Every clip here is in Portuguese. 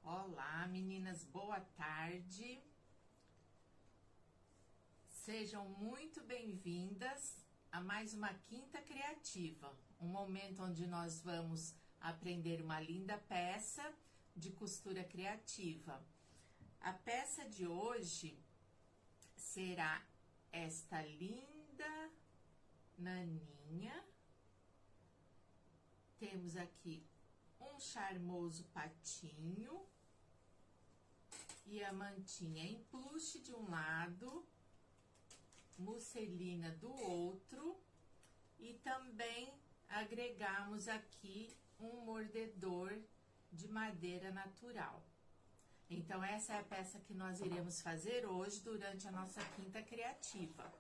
Olá, meninas, boa tarde. Sejam muito bem-vindas a mais uma Quinta Criativa, um momento onde nós vamos aprender uma linda peça de costura criativa. A peça de hoje será esta linda naninha. Temos aqui um charmoso patinho e a mantinha em plush de um lado, musselina do outro, e também agregamos aqui um mordedor de madeira natural. Então, essa é a peça que nós iremos fazer hoje durante a nossa Quinta Criativa.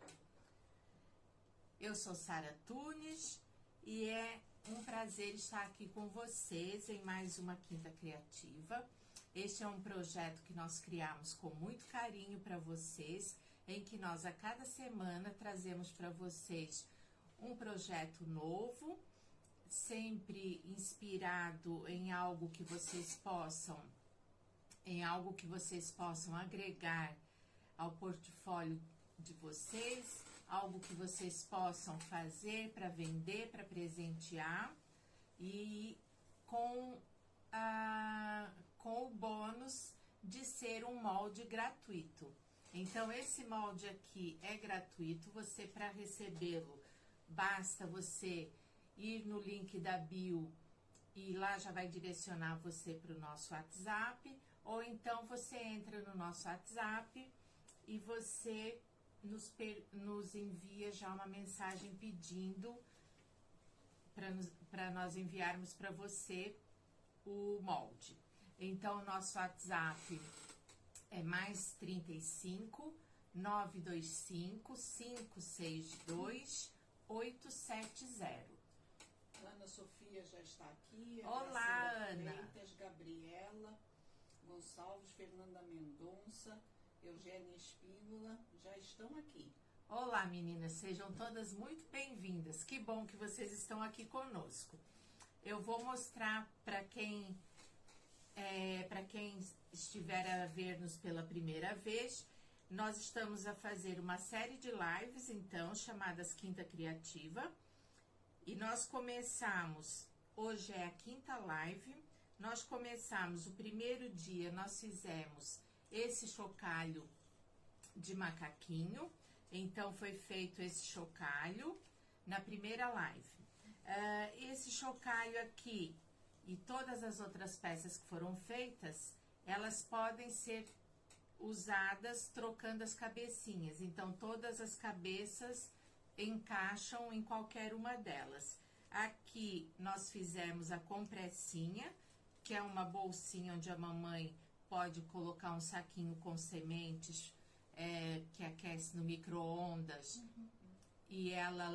Eu sou Sara Tunes e é um prazer estar aqui com vocês em mais uma Quinta Criativa. Este é um projeto que nós criamos com muito carinho para vocês, em que nós a cada semana trazemos para vocês um projeto novo, sempre inspirado em algo que vocês possam agregar ao portfólio de vocês, algo que vocês possam fazer para vender, para presentear, e com o bônus de ser um molde gratuito. Então, esse molde aqui é gratuito. Você, para recebê-lo, basta você ir no link da bio e lá já vai direcionar você para o nosso WhatsApp, ou então você entra no nosso WhatsApp e você nos envia já uma mensagem pedindo para nós enviarmos para você o molde. Então, o nosso WhatsApp é mais 35 925 562 870. Ana Sofia já está aqui. Olá, Ana. Freitas, Gabriela Gonçalves, Fernanda Mendonça, Eugênia Espínola já estão aqui. Olá, meninas, sejam todas muito bem-vindas. Que bom que vocês estão aqui conosco. Eu vou mostrar para quem estiver a ver-nos pela primeira vez. Nós estamos a fazer uma série de lives, então, chamadas Quinta Criativa. E nós começamos, hoje é a quinta live, nós começamos o primeiro dia, nós fizemos esse chocalho de macaquinho. Então, foi feito esse chocalho na primeira live. Esse chocalho aqui e todas as outras peças que foram feitas, elas podem ser usadas trocando as cabecinhas. Então, todas as cabeças encaixam em qualquer uma delas. Aqui, nós fizemos a compressinha, que é uma bolsinha onde a mamãe pode colocar um saquinho com sementes, que aquece no micro-ondas, e ela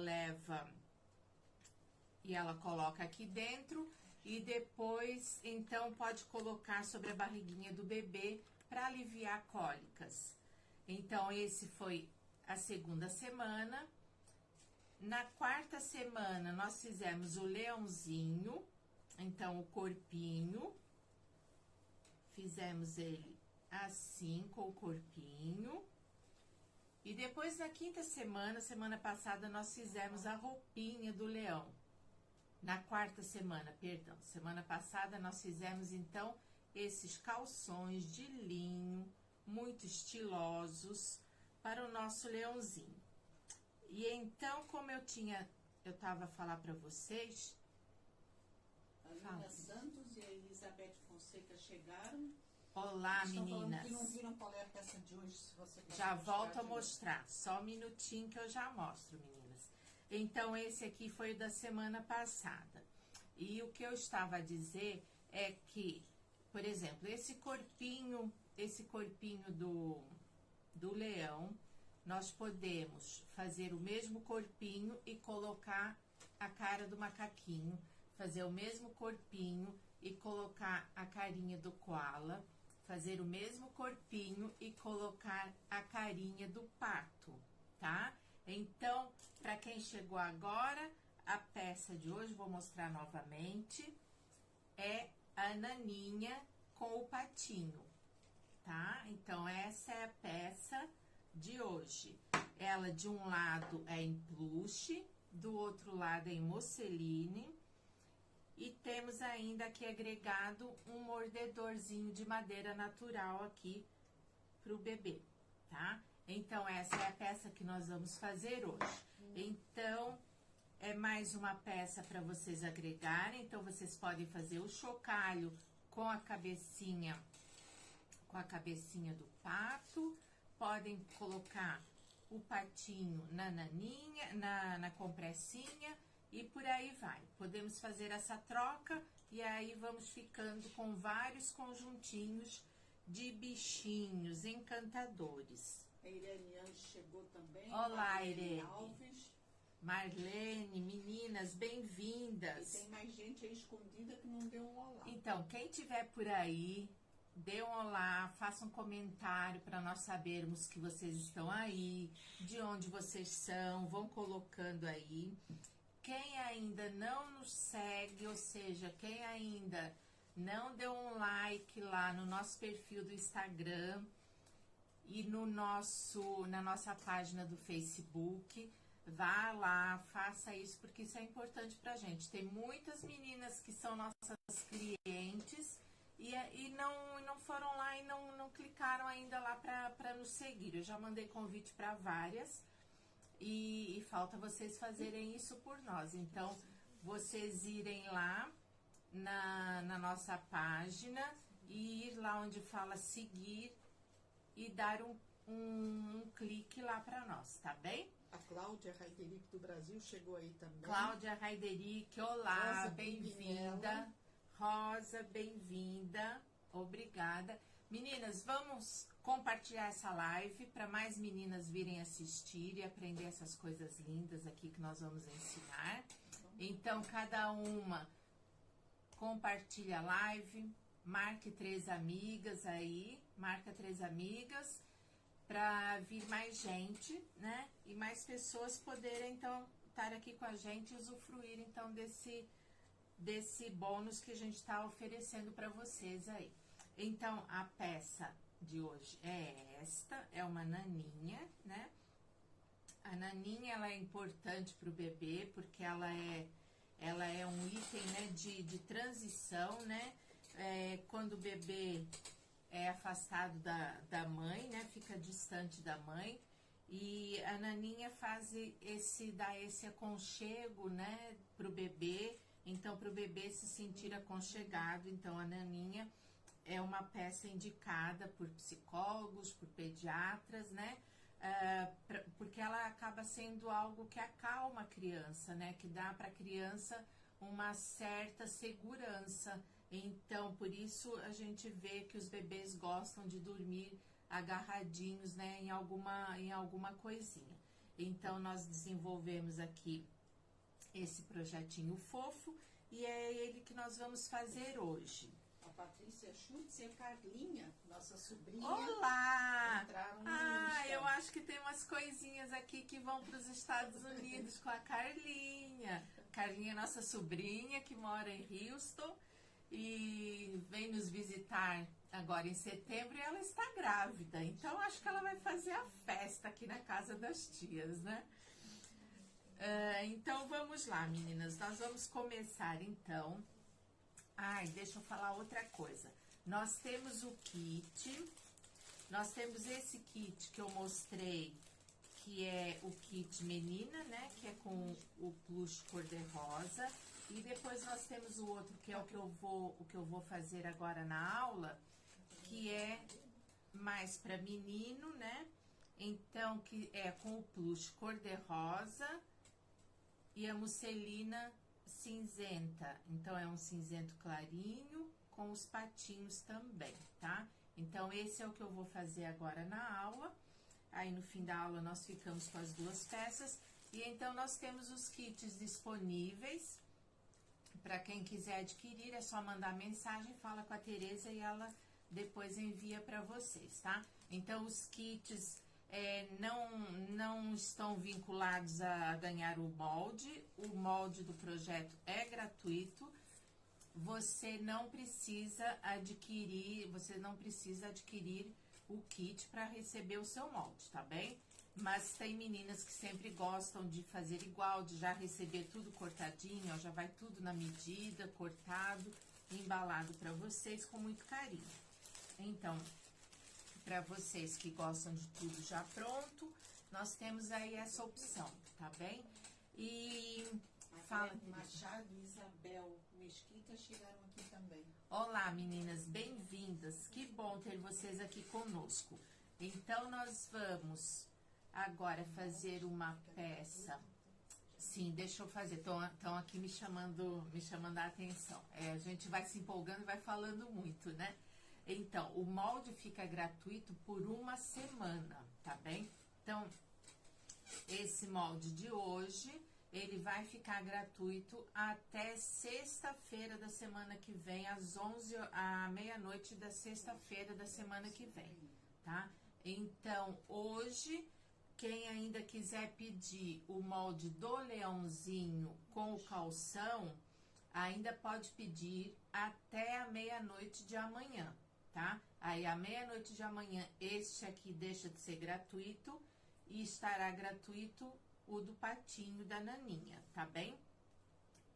coloca aqui dentro, e depois, então, pode colocar sobre a barriguinha do bebê para aliviar cólicas. Então, esse foi a segunda semana. Na quarta semana, nós fizemos o leãozinho, então, o corpinho, fizemos ele assim, com o corpinho. E depois, na quinta semana, semana passada, nós fizemos a roupinha do leão. Na quarta semana, perdão, semana passada, nós fizemos, então, esses calções de linho, muito estilosos, para o nosso leãozinho. E então, como eu tava a falar para vocês... A Lina Santos e a Elizabeth Fonseca chegaram. Olá, Estão meninas. falando que não viram qual é a peça de hoje, se você quer Já volto a mostrar, só um minutinho que eu já mostro, meninas. Então, esse aqui foi o da semana passada. E o que eu estava a dizer é que, por exemplo, esse corpinho do leão, nós podemos fazer o mesmo corpinho e colocar a cara do macaquinho, fazer o mesmo corpinho e colocar a carinha do koala, fazer o mesmo corpinho e colocar a carinha do pato, tá? Então, para quem chegou agora, a peça de hoje, vou mostrar novamente, é a naninha com o patinho, tá? Então, essa é a peça de hoje. Ela, de um lado, é em plush, do outro lado é em musseline. E temos ainda aqui agregado um mordedorzinho de madeira natural aqui pro bebê, tá? Então, essa é a peça que nós vamos fazer hoje. Então, é mais uma peça para vocês agregarem. Então, vocês podem fazer o chocalho com a cabecinha do pato. Podem colocar o patinho na naninha, na compressinha e por aí vai. Podemos fazer essa troca e aí vamos ficando com vários conjuntinhos de bichinhos encantadores. A Irene Anjos chegou também. Olá, Irene. Alves. Marlene, meninas, bem-vindas. E tem mais gente aí escondida que não deu um olá. Então, quem tiver por aí, dê um olá, faça um comentário para nós sabermos que vocês estão aí, de onde vocês são, vão colocando aí. Quem ainda não nos segue, ou seja, quem ainda não deu um like lá no nosso perfil do Instagram e na nossa página do Facebook, vá lá, faça isso, porque isso é importante pra gente. Tem muitas meninas que são nossas clientes e não foram lá e não clicaram ainda lá pra nos seguir. Eu já mandei convite para várias e falta vocês fazerem isso por nós. Então, vocês irem lá na nossa página e ir lá onde fala seguir e dar um clique lá para nós, tá bem? A Cláudia Raideric do Brasil chegou aí também. Cláudia Raideric, olá, Rosa bem-vinda. Rosa, bem-vinda, obrigada. Meninas, vamos compartilhar essa live para mais meninas virem assistir e aprender essas coisas lindas aqui que nós vamos ensinar. Então, cada uma compartilha a live, marque 3 amigas aí, marca 3 amigas, para vir mais gente, né? E mais pessoas poderem, então, estar aqui com a gente e usufruir, então, desse bônus que a gente está oferecendo para vocês aí. Então, a peça de hoje é esta, é uma naninha, né? A naninha, ela é importante para o bebê, porque ela é um item, né, de transição, né? Quando o bebê é afastado da mãe, né? Fica distante da mãe. E a naninha dá esse aconchego, né? Pro bebê. Então, pro bebê se sentir aconchegado. Então, a naninha é uma peça indicada por psicólogos, por pediatras, né? Porque ela acaba sendo algo que acalma a criança, né? Que dá para a criança uma certa segurança. Então, por isso a gente vê que os bebês gostam de dormir agarradinhos, né, em alguma coisinha. Então, nós desenvolvemos aqui esse projetinho fofo e é ele que nós vamos fazer hoje. A Patrícia Schutz e a Carlinha, nossa sobrinha. Olá! Entraram no Eu acho que tem umas coisinhas aqui que vão para os Estados Unidos com a Carlinha. Carlinha é nossa sobrinha que mora em Houston e vem nos visitar agora em setembro e ela está grávida. Então, acho que ela vai fazer a festa aqui na casa das tias, né? Então, vamos lá, meninas. Nós vamos começar, então. Deixa eu falar outra coisa. Nós temos o kit. Nós temos esse kit que eu mostrei, que é o kit menina, né? Que é com o plush cor-de-rosa. E depois nós temos o outro, que é o que eu vou fazer agora na aula, que é mais para menino, né? Então, que é com o plush cor-de-rosa e a musselina cinzenta. Então, é um cinzento clarinho com os patinhos também, tá? Então, esse é o que eu vou fazer agora na aula. Aí, no fim da aula, nós ficamos com as 2 peças. E então, nós temos os kits disponíveis. Para quem quiser adquirir, é só mandar mensagem, fala com a Tereza e ela depois envia para vocês, tá? Então, os kits não estão vinculados a ganhar o molde do projeto é gratuito. você não precisa adquirir o kit para receber o seu molde, tá bem? Mas tem meninas que sempre gostam de fazer igual, de já receber tudo cortadinho, ó, já vai tudo na medida, cortado, embalado para vocês com muito carinho. Então, para vocês que gostam de tudo já pronto, nós temos aí essa opção, tá bem? E fala, Machado e Isabel Mesquita chegaram aqui também. Olá, meninas, bem-vindas. Que bom ter vocês aqui conosco. Então, nós vamos agora fazer uma peça. Sim, deixa eu fazer. Estão aqui me chamando a atenção. A gente vai se empolgando e vai falando muito, né? Então, o molde fica gratuito por uma semana, tá bem? Então, esse molde de hoje, ele vai ficar gratuito até sexta-feira da semana que vem, às 11 à meia-noite da sexta-feira da semana que vem, tá? Então, hoje, quem ainda quiser pedir o molde do leãozinho com o calção, ainda pode pedir até a meia-noite de amanhã, tá? Aí, à meia-noite de amanhã, este aqui deixa de ser gratuito e estará gratuito o do patinho da Naninha, tá bem?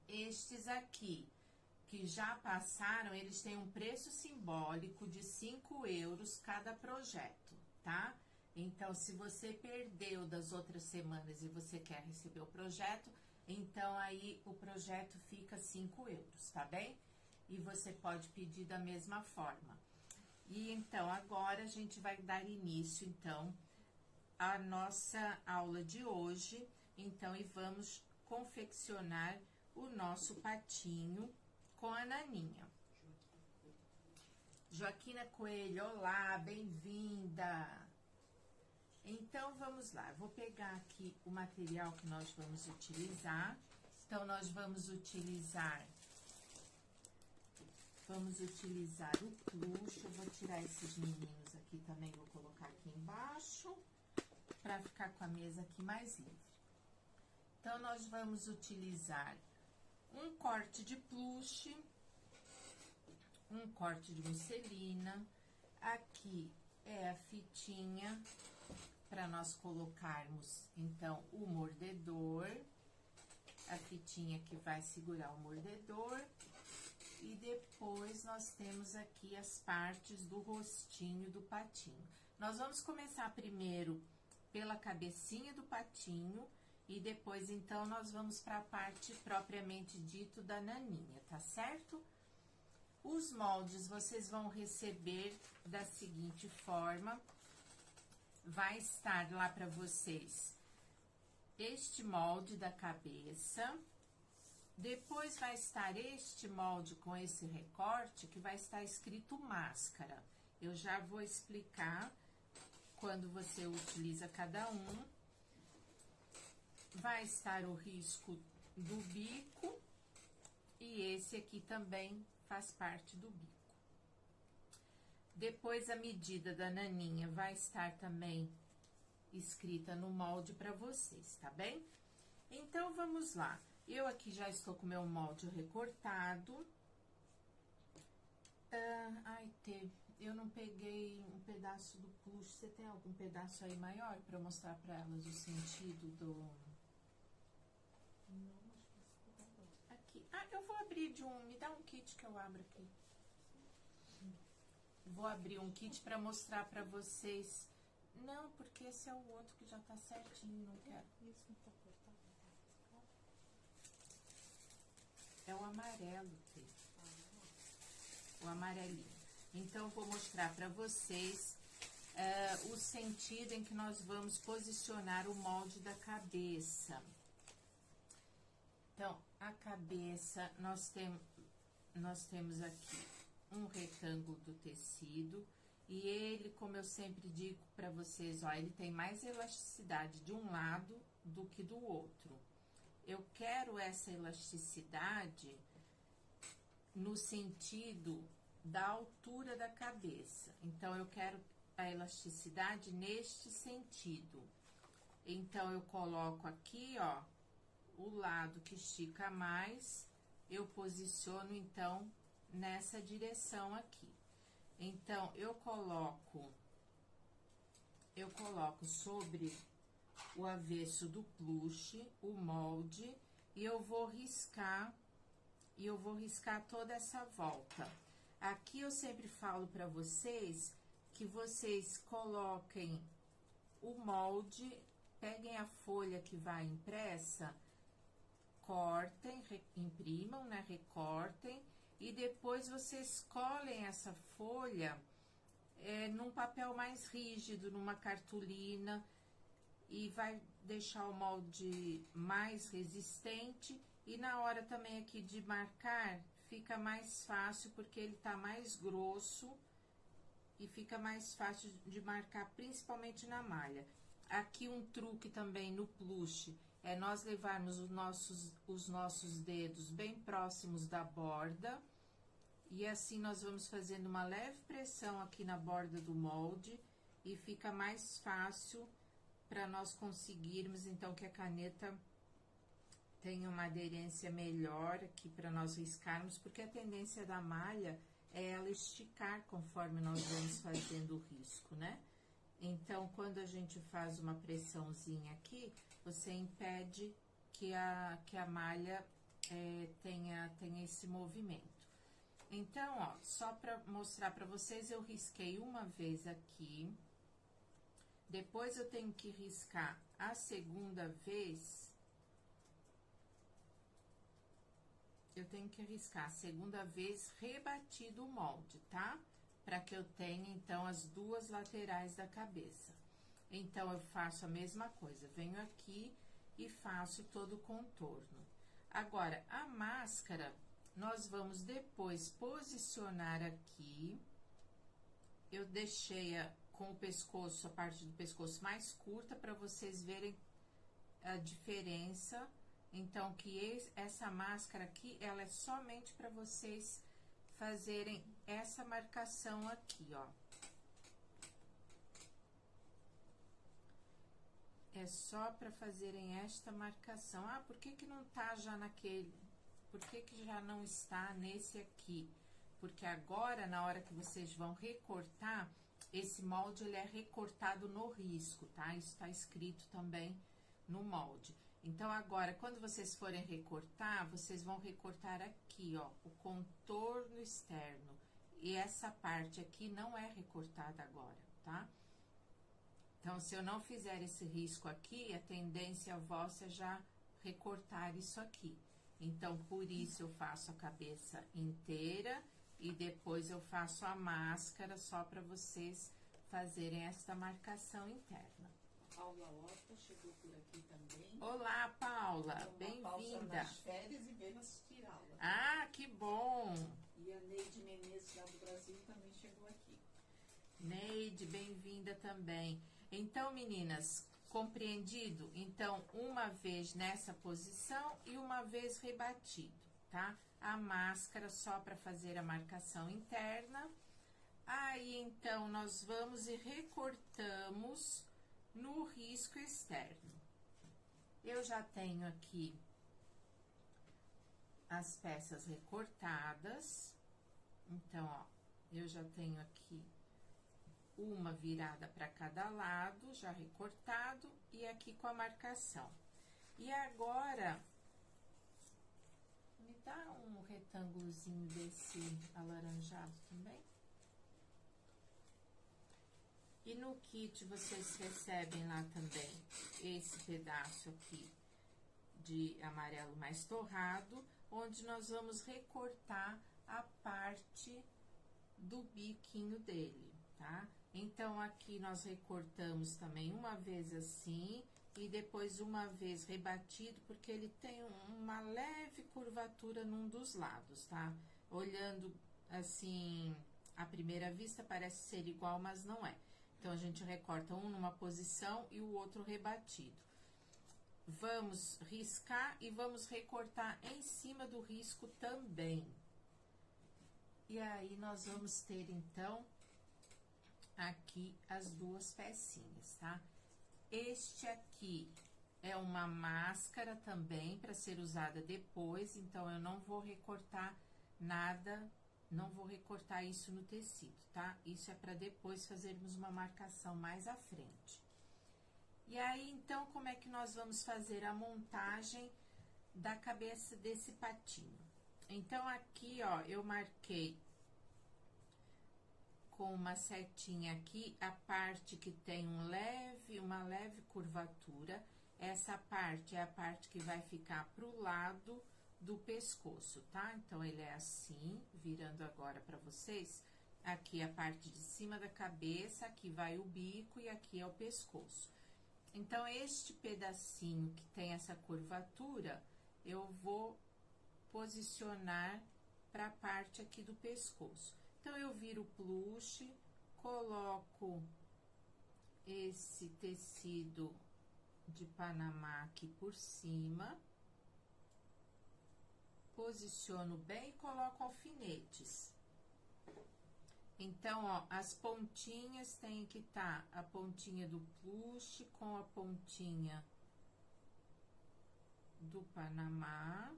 Estes aqui, que já passaram, eles têm um preço simbólico de 5 euros cada projeto, tá? Então, se você perdeu das outras semanas e você quer receber o projeto, então aí o projeto fica 5 euros, tá bem? E você pode pedir da mesma forma. E então, agora a gente vai dar início, então, à nossa aula de hoje. Então, e vamos confeccionar o nosso patinho com a Naninha. Joaquina Coelho, olá, bem-vinda! Então, vamos lá, vou pegar aqui o material que nós vamos utilizar. Então, nós vamos utilizar o plush. Eu vou tirar esses meninos aqui também, vou colocar aqui embaixo, para ficar com a mesa aqui mais livre. Então, nós vamos utilizar um corte de plush, um corte de musselina. Aqui é a fitinha para nós colocarmos, então, o mordedor. A fitinha que vai segurar o mordedor. E depois nós temos aqui as partes do rostinho do patinho. Nós vamos começar primeiro pela cabecinha do patinho e depois, então, nós vamos para a parte propriamente dito da Naninha, tá certo? Os moldes vocês vão receber da seguinte forma. Vai estar lá para vocês este molde da cabeça. Depois vai estar este molde com esse recorte que vai estar escrito máscara. Eu já vou explicar quando você utiliza cada um. Vai estar o risco do bico e esse aqui também faz parte do bico. Depois a medida da Naninha vai estar também escrita no molde para vocês, tá bem? Então, vamos lá. Eu aqui já estou com o meu molde recortado. Eu não peguei um pedaço do plush. Você tem algum pedaço aí maior para mostrar para elas o sentido do... Aqui. Eu vou abrir de um... Me dá um kit que eu abro aqui. Vou abrir um kit para mostrar para vocês. Não, porque esse é o outro que já tá certinho, não quero. Isso não tá cortado. É o amarelo, Tê. O amarelinho. Então, vou mostrar para vocês o sentido em que nós vamos posicionar o molde da cabeça. Então, a cabeça, nós temos aqui um retângulo do tecido. E ele, como eu sempre digo para vocês, ó, ele tem mais elasticidade de um lado do que do outro. Eu quero essa elasticidade no sentido da altura da cabeça. Então, eu quero a elasticidade neste sentido. Então, eu coloco aqui, ó, o lado que estica mais eu posiciono, então, nessa direção aqui. Então, eu coloco sobre o avesso do plush, o molde, e eu vou riscar toda essa volta. Aqui eu sempre falo para vocês que vocês coloquem o molde, peguem a folha que vai impressa, cortem, imprimam, né, recortem, e depois vocês colhem essa folha num papel mais rígido, numa cartolina, e vai deixar o molde mais resistente, e na hora também aqui de marcar, fica mais fácil, porque ele tá mais grosso, e fica mais fácil de marcar, principalmente na malha. Aqui um truque também no plush, é nós levarmos os nossos dedos bem próximos da borda, e assim nós vamos fazendo uma leve pressão aqui na borda do molde, e fica mais fácil para nós conseguirmos, então, que a caneta tenha uma aderência melhor aqui para nós riscarmos, porque a tendência da malha é ela esticar conforme nós vamos fazendo o risco, né? Então, quando a gente faz uma pressãozinha aqui, você impede que a malha tenha esse movimento. Então, ó, só para mostrar para vocês, eu risquei uma vez aqui, depois eu tenho que riscar a segunda vez. Eu tenho que riscar a segunda vez rebatido o molde, tá? Para que eu tenha, então, as duas laterais da cabeça. Então, eu faço a mesma coisa, venho aqui e faço todo o contorno. Agora, a máscara, nós vamos depois posicionar aqui. Eu deixei com o pescoço, a parte do pescoço mais curta, para vocês verem a diferença. Então, que essa máscara aqui, ela é somente para vocês fazerem essa marcação aqui, ó. É só para fazerem esta marcação. Ah, por que que não tá já naquele? Por que que já não está nesse aqui? Porque agora, na hora que vocês vão recortar, esse molde, ele é recortado no risco, tá? Isso tá escrito também no molde. Então, agora, quando vocês forem recortar, vocês vão recortar aqui, ó, o contorno externo. E essa parte aqui não é recortada agora, tá? Então, se eu não fizer esse risco aqui, a tendência vossa é já recortar isso aqui. Então, por isso eu faço a cabeça inteira e depois eu faço a máscara só para vocês fazerem essa marcação interna. Paula Horta chegou por aqui também. Olá, Paula, bem-vinda. Nas férias e veio assistir aula. Ah, que bom! E a Neide Menezes, lá do Brasil, também chegou aqui. Neide, bem-vinda também. Então, meninas, compreendido? Então, uma vez nessa posição e uma vez rebatido, tá? A máscara só para fazer a marcação interna. Aí, então, nós vamos e recortamos no risco externo. Eu já tenho aqui as peças recortadas. Então, ó, eu já tenho aqui uma virada para cada lado, já recortado, e aqui com a marcação. E agora, me dá um retângulozinho desse alaranjado também. E no kit vocês recebem lá também esse pedaço aqui de amarelo mais torrado, onde nós vamos recortar a parte do biquinho dele, tá? Então, aqui nós recortamos também uma vez assim, e depois uma vez rebatido, porque ele tem uma leve curvatura num dos lados, tá? Olhando assim, à primeira vista parece ser igual, mas não é. Então, a gente recorta um numa posição e o outro rebatido. Vamos riscar e vamos recortar em cima do risco também. E aí, nós vamos ter, então, aqui as duas pecinhas, tá? Este aqui é uma máscara também para ser usada depois, então eu não vou recortar nada, não vou recortar isso no tecido, tá? Isso é para depois fazermos uma marcação mais à frente. E aí, então, como é que nós vamos fazer a montagem da cabeça desse patinho? Então, aqui, ó, eu marquei com uma setinha aqui a parte que tem uma leve curvatura. Essa parte é a parte que vai ficar pro lado do pescoço, tá? Então, ele é assim, virando agora para vocês. Aqui é a parte de cima da cabeça, aqui vai o bico e aqui é o pescoço. Então, este pedacinho que tem essa curvatura, eu vou posicionar para a parte aqui do pescoço. Então, eu viro o plush, coloco esse tecido de Panamá aqui por cima, posiciono bem e coloco alfinetes. Então, ó, as pontinhas tem que estar a pontinha do plush com a pontinha do Panamá.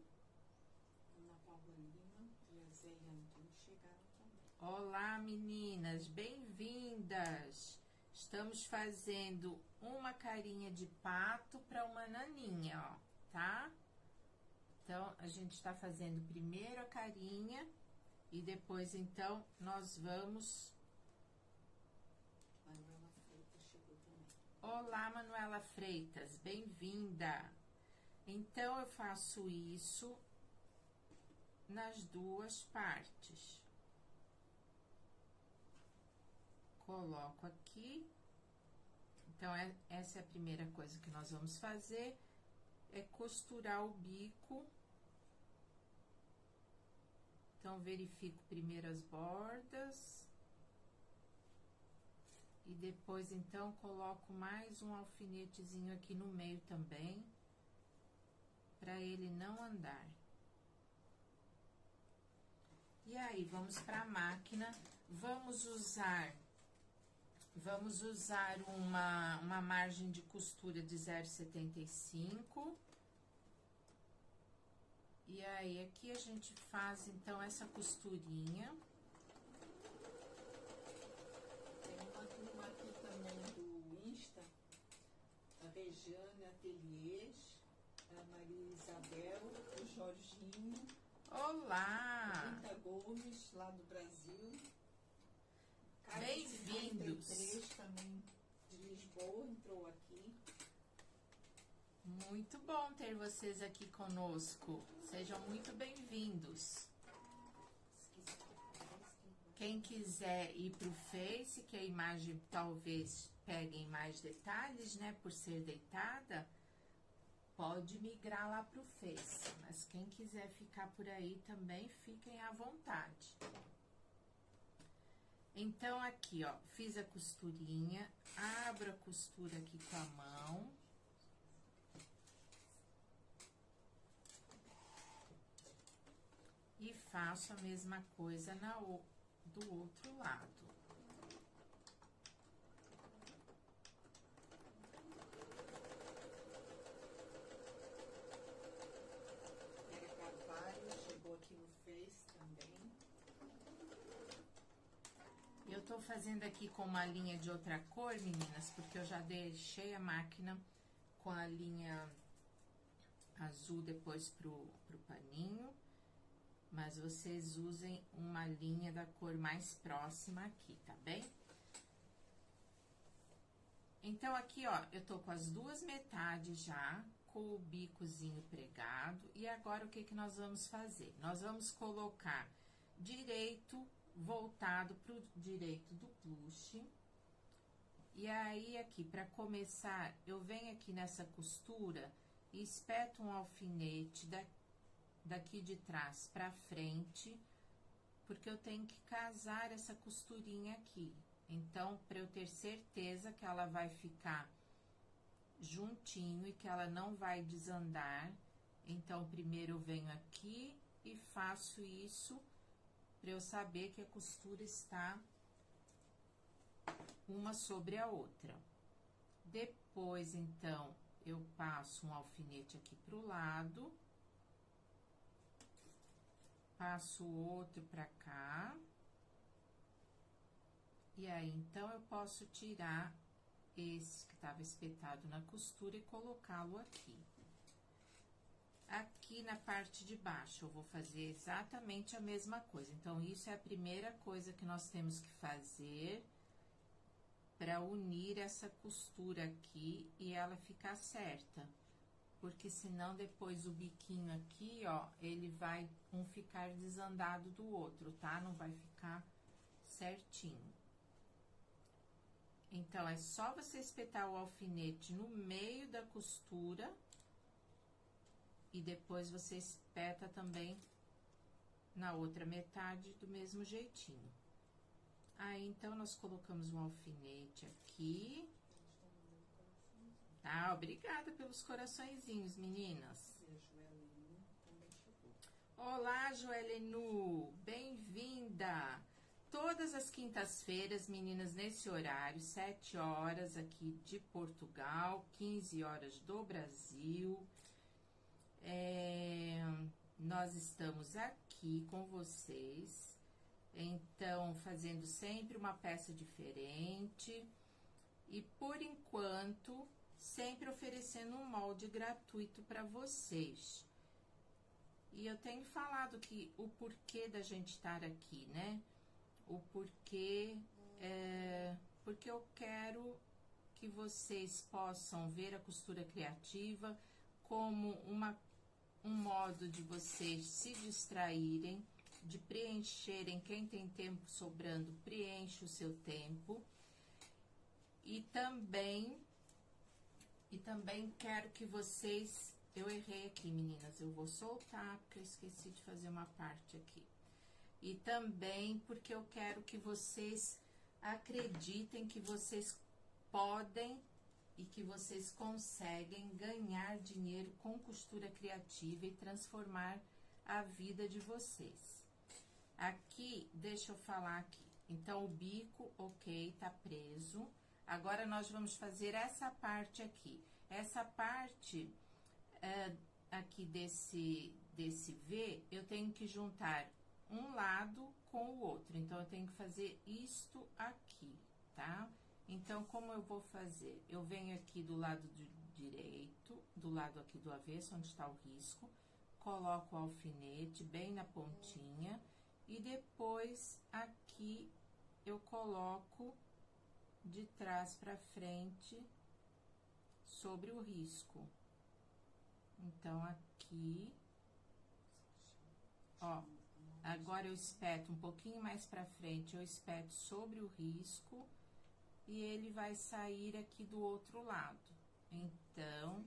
Ana Paula Lima e a Zé Antunes chegaram também. Olá, meninas, bem-vindas! Estamos fazendo uma carinha de pato para uma naninha, ó, tá? Então, a gente tá fazendo primeiro a carinha e depois, então, nós vamos... Manuela Freitas chegou também. Olá, Manuela Freitas, bem-vinda! Então, eu faço isso nas duas partes. Coloco aqui. Então, essa é a primeira coisa que nós vamos fazer, é costurar o bico. Então, verifico primeiro as bordas. E depois, então, coloco mais um alfinetezinho aqui no meio também, para ele não andar. E aí, vamos para a máquina, vamos usar uma margem de costura de 0,75. E aí, aqui a gente faz, então, essa costurinha. Tem uma turma aqui também do Insta, a Regiane Ateliês, a Maria Isabel, o Jorginho. Olá! Rita Gomes, lá do Brasil. Bem-vindos! 53 também de Lisboa, entrou aqui. Muito bom ter vocês aqui conosco. Sejam muito bem-vindos. Quem quiser ir pro Face, que a imagem talvez pegue mais detalhes, né, por ser deitada, pode migrar lá pro Face. Mas quem quiser ficar por aí também, fiquem à vontade. Então, aqui, ó, fiz a costurinha, abro a costura aqui com a mão. E faço a mesma coisa do outro lado. Vera Carvalho chegou aqui no Face também. Eu tô fazendo aqui com uma linha de outra cor, meninas, porque eu já deixei a máquina com a linha azul depois pro paninho. Mas vocês usem uma linha da cor mais próxima aqui, tá bem? Então, aqui, ó, eu tô com as duas metades já, com o bicozinho pregado. E agora, o que que nós vamos fazer? Nós vamos colocar direito, voltado pro direito do plush. E aí, aqui, pra começar, eu venho aqui nessa costura e espeto um alfinete daqui de trás pra frente, porque eu tenho que casar essa costurinha aqui. Então, para eu ter certeza que ela vai ficar juntinho e que ela não vai desandar, então, primeiro eu venho aqui e faço isso para eu saber que a costura está uma sobre a outra. Depois, então, eu passo um alfinete aqui pro lado, passo outro pra cá, e aí, então, eu posso tirar esse que tava espetado na costura e colocá-lo aqui. Aqui na parte de baixo, eu vou fazer exatamente a mesma coisa. Então, isso é a primeira coisa que nós temos que fazer para unir essa costura aqui e ela ficar certa. Porque senão depois o biquinho aqui, ó, ele vai um ficar desandado do outro, tá? Não vai ficar certinho. Então, é só você espetar o alfinete no meio da costura e depois você espeta também na outra metade do mesmo jeitinho. Aí, então, nós colocamos um alfinete aqui. Tá, obrigada pelos coraçõezinhos, meninas. Olá, Joelenu, bem-vinda! Todas as quintas-feiras, meninas, nesse horário, 7 horas aqui de Portugal, 15 horas do Brasil. Nós estamos aqui com vocês, então, fazendo sempre uma peça diferente e, por enquanto, sempre oferecendo um molde gratuito para vocês. E eu tenho falado que o porquê da gente estar aqui, né? O porquê, porque eu quero que vocês possam ver a costura criativa como um modo de vocês se distraírem, de preencherem. Quem tem tempo sobrando, preenche o seu tempo. E também quero que vocês... Eu errei aqui, meninas, eu vou soltar, porque eu esqueci de fazer uma parte aqui. E também porque eu quero que vocês acreditem que vocês podem e que vocês conseguem ganhar dinheiro com costura criativa e transformar a vida de vocês. Aqui, deixa eu falar aqui. Então, o bico, ok, tá preso. Agora, nós vamos fazer essa parte aqui. Essa parte aqui desse V, eu tenho que juntar um lado com o outro. Então, eu tenho que fazer isto aqui, tá? Então, como eu vou fazer? Eu venho aqui do lado direito, do lado aqui do avesso, onde está o risco, coloco o alfinete bem na pontinha e depois aqui eu coloco de trás para frente sobre o risco. Então, aqui, ó, agora eu espeto um pouquinho mais pra frente, eu espeto sobre o risco e ele vai sair aqui do outro lado. Então,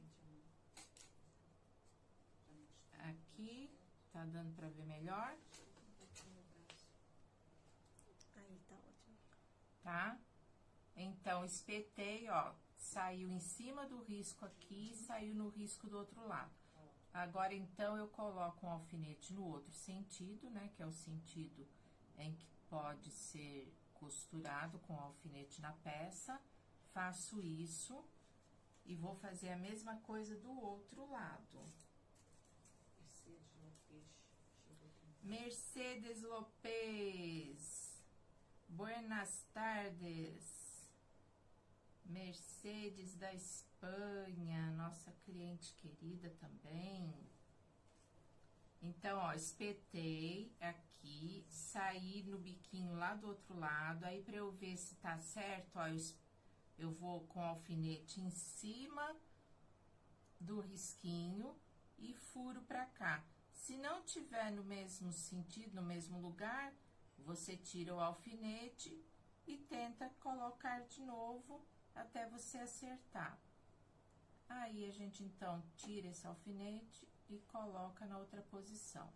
aqui, tá dando pra ver melhor? Aí, tá ótimo. Tá? Então, espetei, ó, saiu em cima do risco aqui e saiu no risco do outro lado. Agora, então, eu coloco um alfinete no outro sentido, né? Que é o sentido em que pode ser costurado com o alfinete na peça. Faço isso e vou fazer a mesma coisa do outro lado. Mercedes Lopes. Buenas tardes. Mercedes da Espanha, nossa cliente querida também. Então, ó, espetei aqui, saí no biquinho lá do outro lado, aí pra eu ver se tá certo, ó, eu vou com o alfinete em cima do risquinho e furo pra cá. Se não tiver no mesmo sentido, no mesmo lugar, você tira o alfinete e tenta colocar de novo até você acertar. Aí, a gente, então, tira esse alfinete e coloca na outra posição.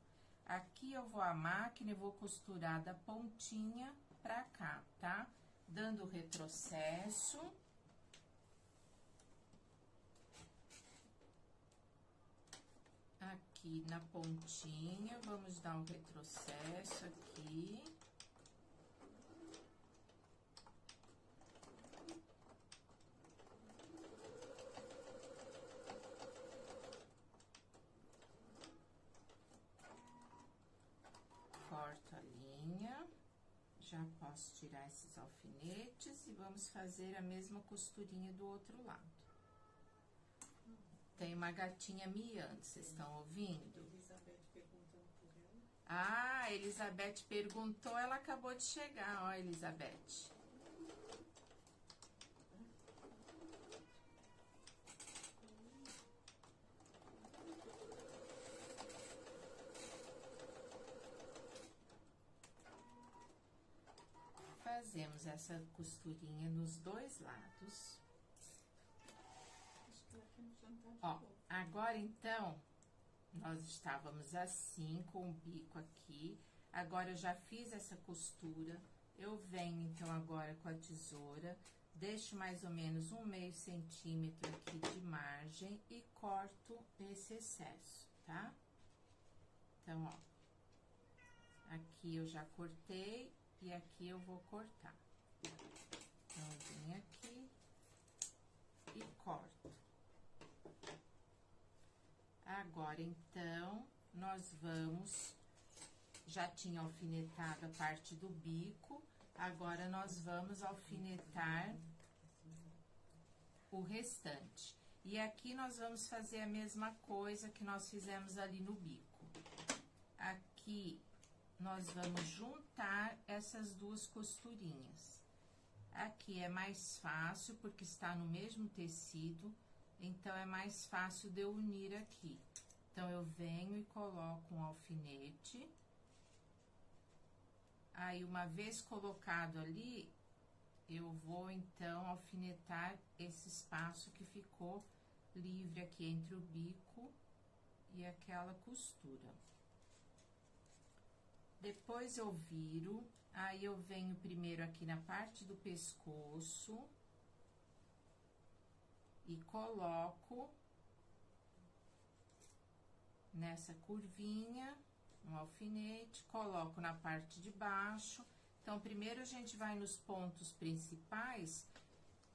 Aqui, eu vou à máquina e vou costurar da pontinha pra cá, tá? Dando retrocesso. Aqui na pontinha, vamos dar um retrocesso aqui. Já posso tirar esses alfinetes e vamos fazer a mesma costurinha do outro lado. Tem uma gatinha miando, vocês estão ouvindo? Elizabeth perguntando por ela. Ah, a Elizabeth perguntou, ela acabou de chegar, ó, Elizabeth. Fazemos essa costurinha nos dois lados. Acho que ela quer no jantar de Ó, novo. agora então, nós estávamos assim, com o bico aqui. Agora eu já fiz essa costura. Eu venho então agora com a tesoura, deixo mais ou menos 1/2 centímetro aqui de margem e corto esse excesso, tá? Então, ó, aqui eu já cortei e aqui eu vou cortar. Então, eu venho aqui e corto. Agora, então, nós vamos... Já tinha alfinetado a parte do bico, agora nós vamos alfinetar o restante. E aqui nós vamos fazer a mesma coisa que nós fizemos ali no bico. Aqui nós vamos juntar essas duas costurinhas. Aqui é mais fácil porque está no mesmo tecido, então é mais fácil de eu unir aqui. Então, eu venho e coloco um alfinete. Aí, uma vez colocado ali, eu vou, então, alfinetar esse espaço que ficou livre aqui entre o bico e aquela costura. Depois, eu viro, aí eu venho primeiro aqui na parte do pescoço e coloco nessa curvinha um alfinete, coloco na parte de baixo. Então, primeiro a gente vai nos pontos principais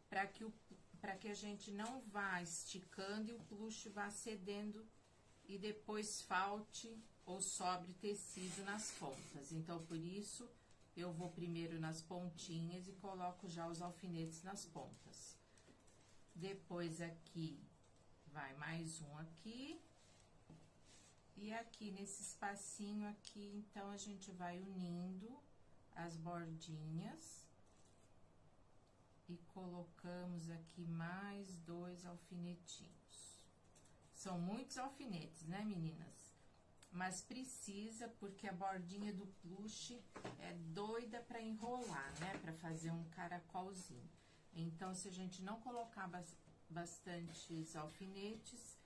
para que a gente não vá esticando e o plush vá cedendo e depois falte ou sobre tecido nas pontas. Então, por isso, eu vou primeiro nas pontinhas e coloco já os alfinetes nas pontas. Depois, aqui, vai mais um aqui. E aqui, nesse espacinho aqui, então, a gente vai unindo as bordinhas. E colocamos aqui mais 2 alfinetinhos. São muitos alfinetes, né, meninas? Mas precisa, porque a bordinha do plush é doida pra enrolar, né? Pra fazer um caracolzinho. Então, se a gente não colocar bastantes alfinetes,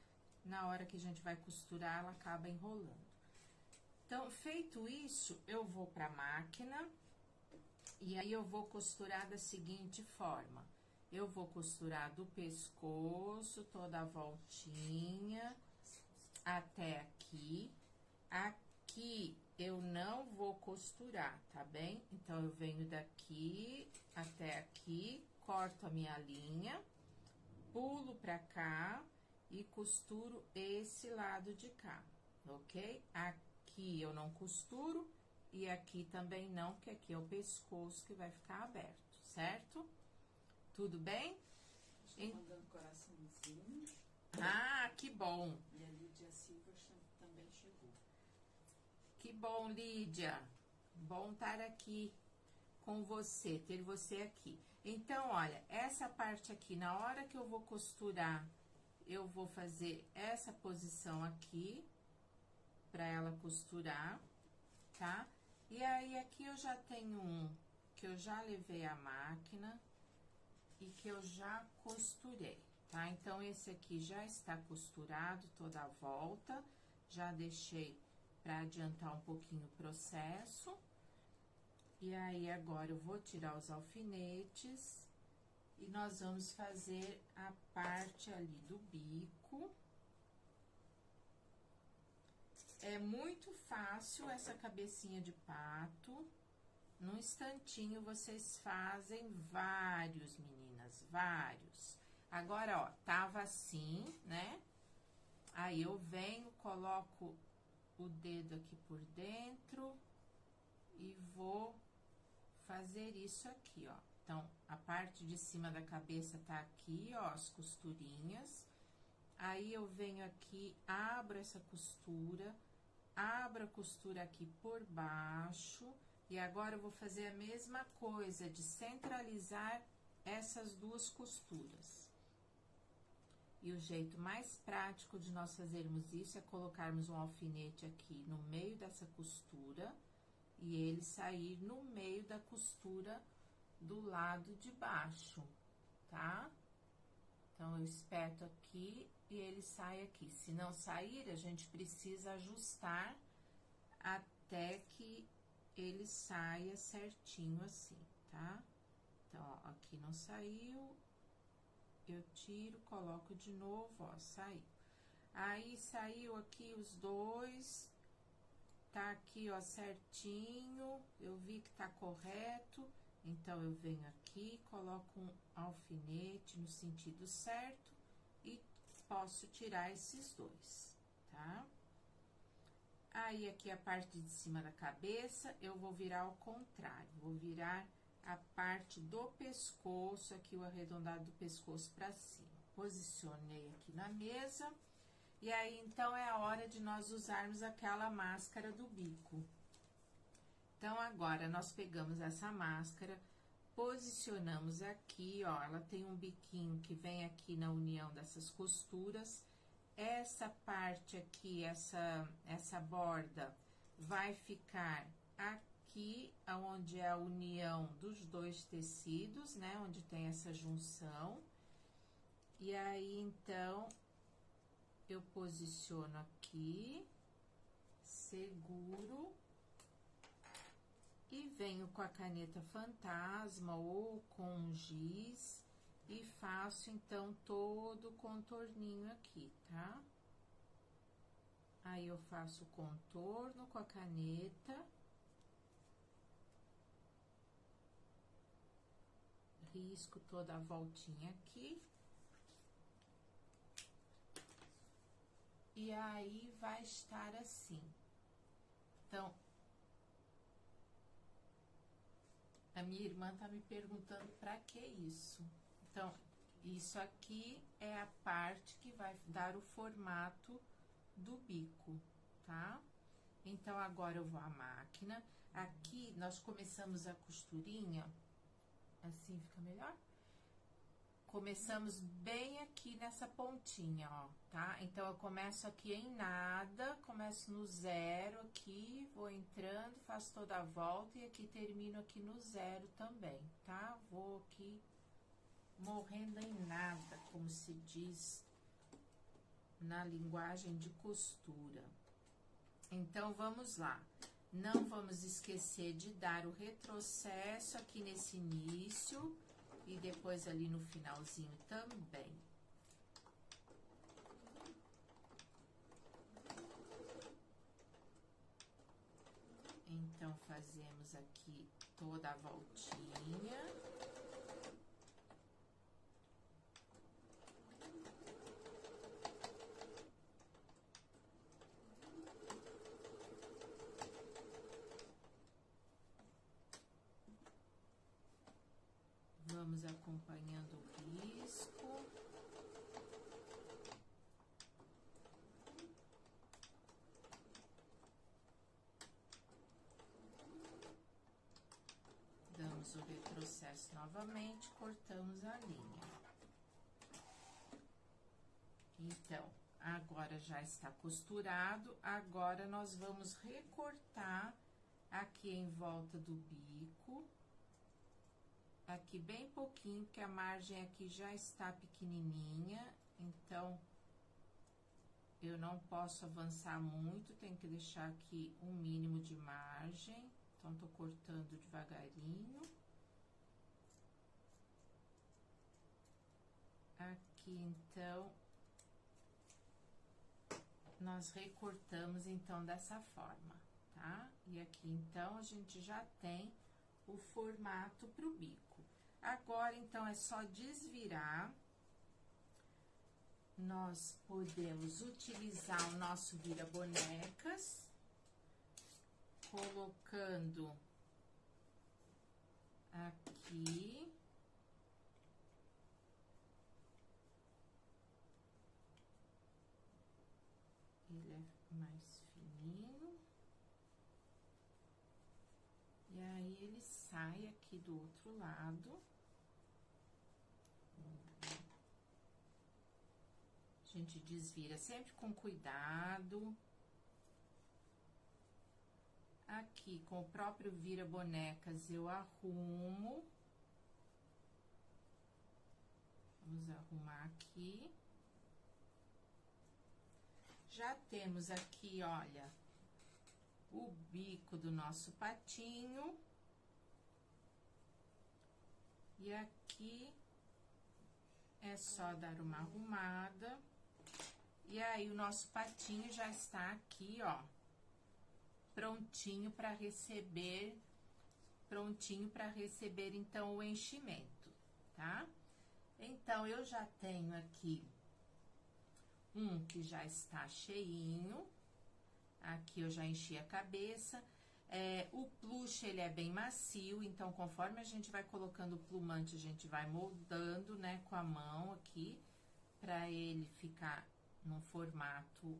na hora que a gente vai costurar, ela acaba enrolando. Então, feito isso, eu vou pra máquina e aí eu vou costurar da seguinte forma. Eu vou costurar do pescoço, toda a voltinha, até aqui. Aqui eu não vou costurar, tá bem? Então, eu venho daqui até aqui, corto a minha linha, pulo pra cá e costuro esse lado de cá, ok? Aqui eu não costuro e aqui também não, porque aqui é o pescoço que vai ficar aberto, certo? Tudo bem? Estou mandando coraçãozinho. Ah, que bom! E a Lídia Silva também chegou. Que bom, Lídia! Bom estar aqui com você, ter você aqui. Então, olha, essa parte aqui, na hora que eu vou costurar, eu vou fazer essa posição aqui, pra ela costurar, tá? E aí, aqui eu já tenho um que eu já levei à máquina e que eu já costurei, tá? Então, esse aqui já está costurado toda a volta, já deixei pra adiantar um pouquinho o processo. E aí, agora eu vou tirar os alfinetes e nós vamos fazer a parte ali do bico. É muito fácil essa cabecinha de pato. Num instantinho, vocês fazem vários, meninas, vários. Agora, ó, tava assim, né? Aí, eu venho, coloco o dedo aqui por dentro e vou fazer isso aqui, ó. Então, a parte de cima da cabeça tá aqui, ó, as costurinhas. Aí, eu venho aqui, abro essa costura, abro a costura aqui por baixo. E agora, eu vou fazer a mesma coisa, de centralizar essas duas costuras. E o jeito mais prático de nós fazermos isso é colocarmos um alfinete aqui no meio dessa costura e ele sair no meio da costura do lado de baixo, tá? Então, eu espeto aqui e ele sai aqui. Se não sair, a gente precisa ajustar até que ele saia certinho assim, tá? Então, ó, aqui não saiu, eu tiro, coloco de novo, ó, saiu. Aí, saiu aqui os dois, tá aqui, ó, certinho, eu vi que tá correto, então, eu venho aqui, coloco um alfinete no sentido certo e posso tirar esses dois, tá? Aí, aqui a parte de cima da cabeça, eu vou virar ao contrário, vou virar a parte do pescoço, aqui o arredondado do pescoço pra cima. Posicionei aqui na mesa, e aí, então, é a hora de nós usarmos aquela máscara do bico. Então, agora, nós pegamos essa máscara, posicionamos aqui, ó, ela tem um biquinho que vem aqui na união dessas costuras. Essa parte aqui, essa borda, vai ficar aqui, onde é a união dos dois tecidos, né? Onde tem essa junção. E aí, então, eu posiciono aqui, seguro, e venho com a caneta fantasma ou com um giz. E faço, então, todo o contorninho aqui, tá? Aí, eu faço o contorno com a caneta. Risco toda a voltinha aqui. E aí, vai estar assim. Então, a minha irmã tá me perguntando pra que isso? Então, isso aqui é a parte que vai dar o formato do bico, tá? Então, agora eu vou à máquina. Aqui, nós começamos a costurinha, assim fica melhor? Começamos bem aqui nessa pontinha, ó, tá? Então, eu começo aqui em nada, começo no zero aqui, vou entrando, faço toda a volta e aqui termino aqui no zero também, tá? Vou aqui morrendo em nada, como se diz na linguagem de costura. Então, vamos lá. Não vamos esquecer de dar o retrocesso aqui nesse início e depois ali no finalzinho também. Então, fazemos aqui toda a voltinha. Vamos acompanhando o risco. Damos o retrocesso novamente, cortamos a linha. Então, agora já está costurado, agora nós vamos recortar aqui em volta do bico. Aqui bem pouquinho, porque a margem aqui já está pequenininha, então, eu não posso avançar muito, tenho que deixar aqui um mínimo de margem. Então, tô cortando devagarinho. Aqui, então, nós recortamos, então, dessa forma, tá? E aqui, então, a gente já tem o formato pro bico. Agora, então, é só desvirar. Nós podemos utilizar o nosso vira-bonecas, colocando aqui. Ele é mais fininho. E aí, ele sai aqui do outro lado. A gente desvira sempre com cuidado. Aqui, com o próprio vira-bonecas, eu arrumo. Vamos arrumar aqui. Já temos aqui, olha, o bico do nosso patinho. E aqui é só dar uma arrumada. E aí, o nosso patinho já está aqui, ó, prontinho para receber, então, o enchimento, tá? Então, eu já tenho aqui um que já está cheinho. Aqui eu já enchi a cabeça. O plush, ele é bem macio, então, conforme a gente vai colocando o plumante, a gente vai moldando, né, com a mão aqui, para ele ficar num formato,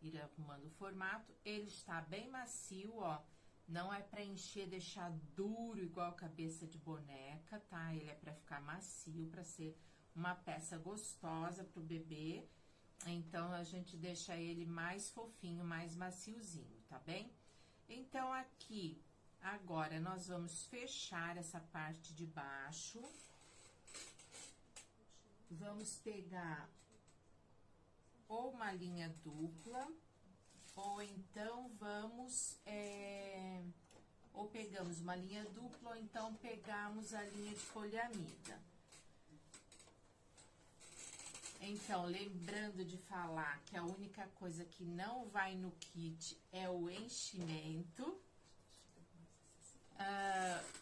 ir arrumando o formato. Ele está bem macio, ó, não é para encher, deixar duro igual cabeça de boneca, tá? Ele é para ficar macio, para ser uma peça gostosa pro bebê. Então, a gente deixa ele mais fofinho, mais maciozinho, tá bem? Então, aqui, agora, nós vamos fechar essa parte de baixo. Vamos pegar ou uma linha dupla, ou então vamos, ou pegamos uma linha dupla, ou então pegamos a linha de poliamida. Então, lembrando de falar que a única coisa que não vai no kit é o enchimento.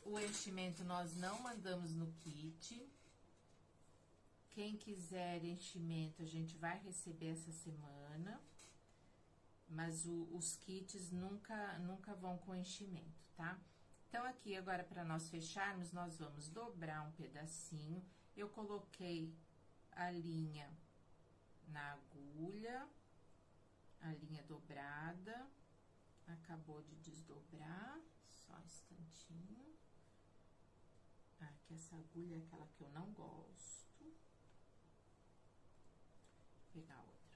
O enchimento nós não mandamos no kit. Quem quiser enchimento, a gente vai receber essa semana. Mas os kits nunca vão com enchimento, tá? Então, aqui agora, para nós fecharmos, nós vamos dobrar um pedacinho. Eu coloquei a linha na agulha, a linha dobrada, acabou de desdobrar, só um instantinho. Que essa agulha é aquela que eu não gosto. Vou pegar outra.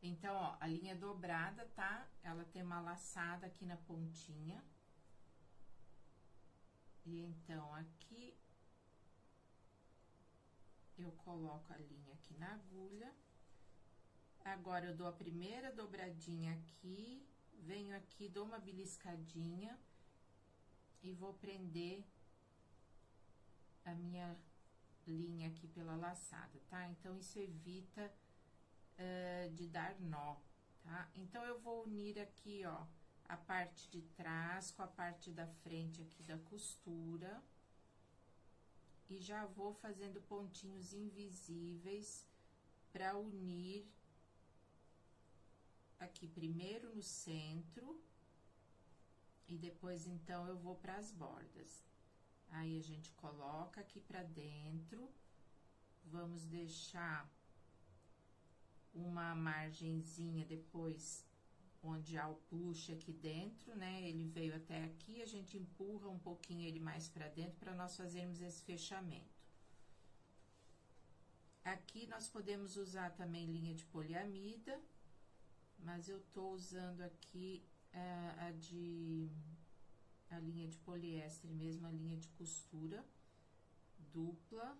Então, ó, a linha dobrada, tá? Ela tem uma laçada aqui na pontinha. E então, aqui eu coloco a linha aqui na agulha. Agora, eu dou a primeira dobradinha aqui, venho aqui, dou uma beliscadinha e vou prender a minha linha aqui pela laçada, tá? Então, isso evita de dar nó, tá? Então, eu vou unir aqui, ó, a parte de trás com a parte da frente aqui da costura. E já vou fazendo pontinhos invisíveis para unir aqui primeiro no centro e depois então eu vou para as bordas. Aí a gente coloca aqui para dentro, vamos deixar uma margenzinha depois onde há o plush aqui dentro, né? Ele veio até aqui, a gente empurra um pouquinho ele mais para dentro para nós fazermos esse fechamento. Aqui nós podemos usar também linha de poliamida, mas eu tô usando aqui a linha de poliéster mesmo, a linha de costura dupla,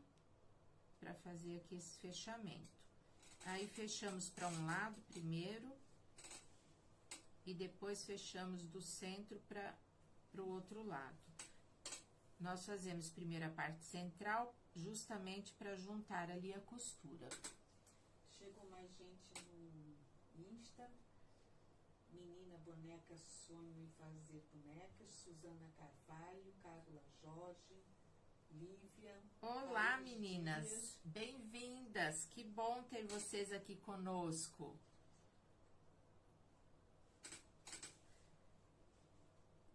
para fazer aqui esse fechamento. Aí, fechamos para um lado primeiro, e depois fechamos do centro para o outro lado. Nós fazemos primeiro a parte central, justamente para juntar ali a costura. Chegou mais gente no Insta. Menina Boneca Sonho em Fazer Bonecas, Suzana Carvalho, Carla Jorge, Lívia. Olá, meninas, bem-vindas, que bom ter vocês aqui conosco.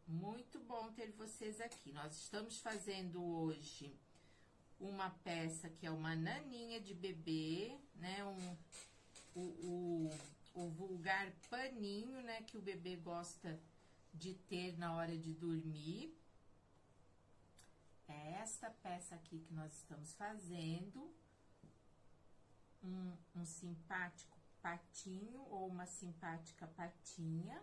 Muito bom ter vocês aqui. Nós estamos fazendo hoje uma peça que é uma naninha de bebê, né? O vulgar paninho, né? Que o bebê gosta de ter na hora de dormir. É esta peça aqui que nós estamos fazendo. Um simpático patinho ou uma simpática patinha.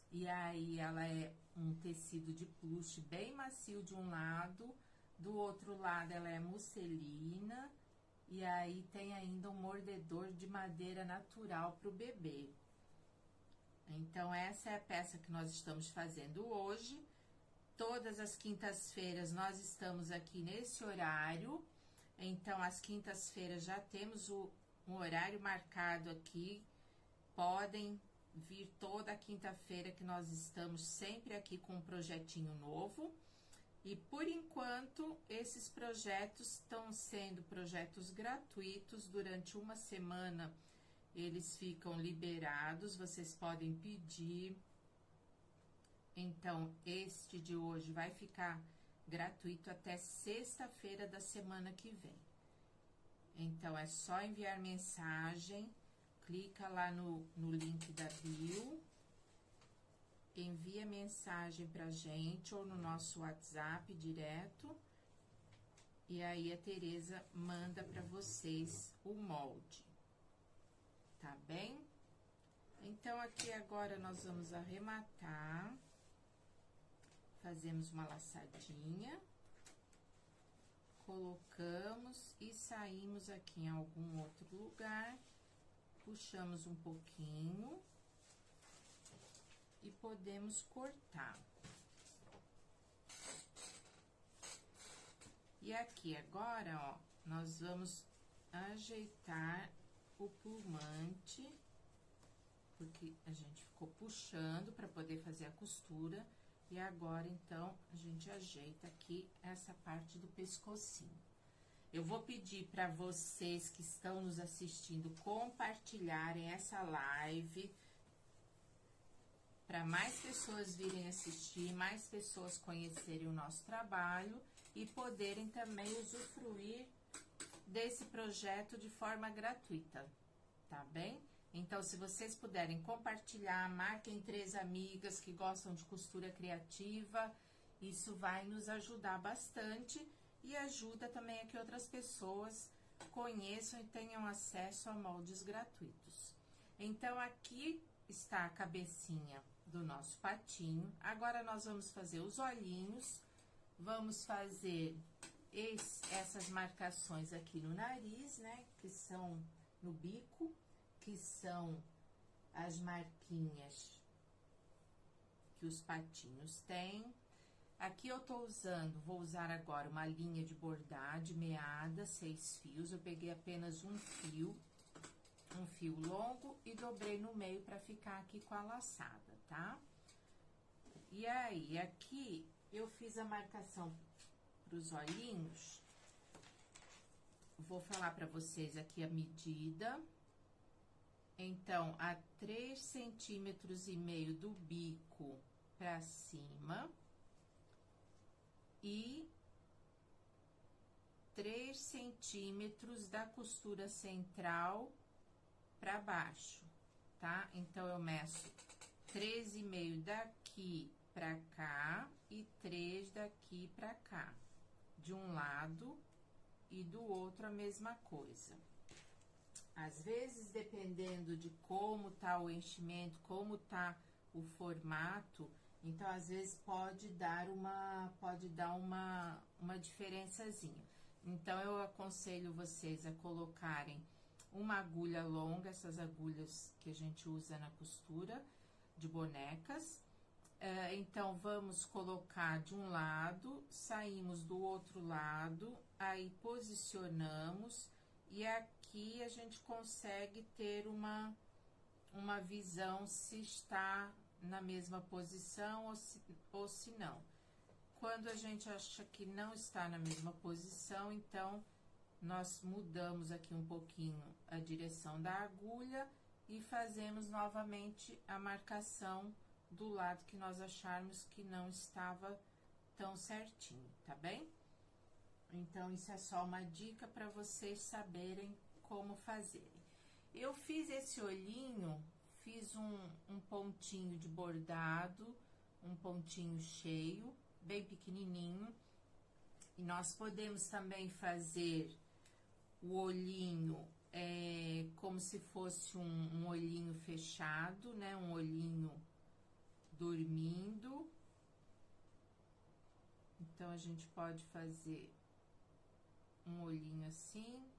E aí, ela é um tecido de plush bem macio de um lado, do outro lado ela é musselina, e aí tem ainda um mordedor de madeira natural para o bebê. Então, essa é a peça que nós estamos fazendo hoje. Todas as quintas-feiras nós estamos aqui nesse horário. Então, às quintas-feiras já temos um horário marcado aqui. Podem vir toda quinta-feira que nós estamos sempre aqui com um projetinho novo. E por enquanto, esses projetos estão sendo projetos gratuitos. Durante uma semana eles ficam liberados, vocês podem pedir. Então, este de hoje vai ficar gratuito até sexta-feira da semana que vem. Então, é só enviar mensagem. Clica lá no link da bio, envia mensagem pra gente ou no nosso WhatsApp direto, e aí a Tereza manda pra vocês o molde, tá bem? Então, aqui agora nós vamos arrematar, fazemos uma laçadinha, colocamos e saímos aqui em algum outro lugar. Puxamos um pouquinho e podemos cortar. E aqui agora, ó, nós vamos ajeitar o plumante, porque a gente ficou puxando para poder fazer a costura. E agora, então, a gente ajeita aqui essa parte do pescocinho. Eu vou pedir para vocês que estão nos assistindo compartilharem essa live para mais pessoas virem assistir, mais pessoas conhecerem o nosso trabalho e poderem também usufruir desse projeto de forma gratuita, tá bem? Então, se vocês puderem compartilhar, marquem 3 amigas que gostam de costura criativa, isso vai nos ajudar bastante. E ajuda também a que outras pessoas conheçam e tenham acesso a moldes gratuitos. Então, aqui está a cabecinha do nosso patinho. Agora, nós vamos fazer os olhinhos. Vamos fazer essas marcações aqui no nariz, né? Que são no bico, que são as marquinhas que os patinhos têm. Aqui eu tô vou usar agora uma linha de bordar de meada, 6 fios. Eu peguei apenas um fio longo e dobrei no meio pra ficar aqui com a laçada, tá? E aí, aqui eu fiz a marcação pros olhinhos. Vou falar pra vocês aqui a medida. Então, a 3,5 centímetros do bico pra cima. E 3 centímetros da costura central para baixo, tá? Então, eu meço 13,5 daqui pra cá e 3 daqui pra cá. De um lado e do outro a mesma coisa. Às vezes, dependendo de como tá o enchimento, como tá o formato, então, às vezes, pode dar uma diferençazinha. Então, eu aconselho vocês a colocarem uma agulha longa, essas agulhas que a gente usa na costura de bonecas. Então, vamos colocar de um lado, saímos do outro lado, aí posicionamos, e aqui a gente consegue ter uma visão se está na mesma posição ou se não. Quando a gente acha que não está na mesma posição, então, nós mudamos aqui um pouquinho a direção da agulha e fazemos novamente a marcação do lado que nós acharmos que não estava tão certinho, tá bem? Então, isso é só uma dica para vocês saberem como fazer. Eu fiz esse olhinho, fiz um pontinho de bordado, um pontinho cheio, bem pequenininho. E nós podemos também fazer o olhinho como se fosse um olhinho fechado, né? Um olhinho dormindo. Então, a gente pode fazer um olhinho assim,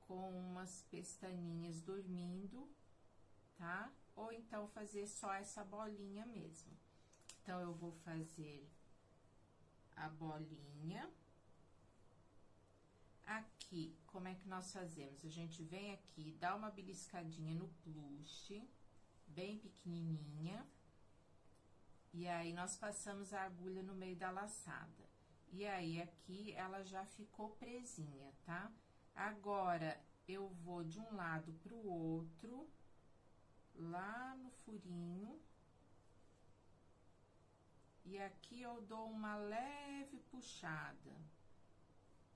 com umas pestaninhas dormindo, tá? Ou então fazer só essa bolinha mesmo. Então, eu vou fazer a bolinha. Aqui, como é que nós fazemos? A gente vem aqui, dá uma beliscadinha no plush, bem pequenininha. E aí, nós passamos a agulha no meio da laçada. E aí, aqui, ela já ficou presinha, tá? Agora, eu vou de um lado pro outro, lá no furinho. E aqui eu dou uma leve puxada.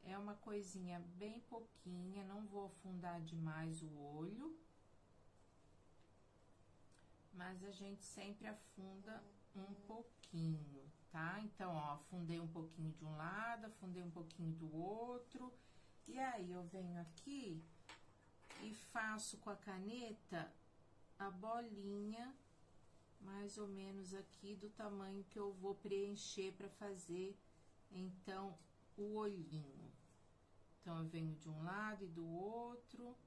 É uma coisinha bem pouquinha, não vou afundar demais o olho. Mas a gente sempre afunda um pouquinho, tá? Então, ó, afundei um pouquinho de um lado, afundei um pouquinho do outro. E aí, eu venho aqui e faço com a caneta a bolinha, mais ou menos aqui do tamanho que eu vou preencher para fazer, então, o olhinho. Então, eu venho de um lado e do outro.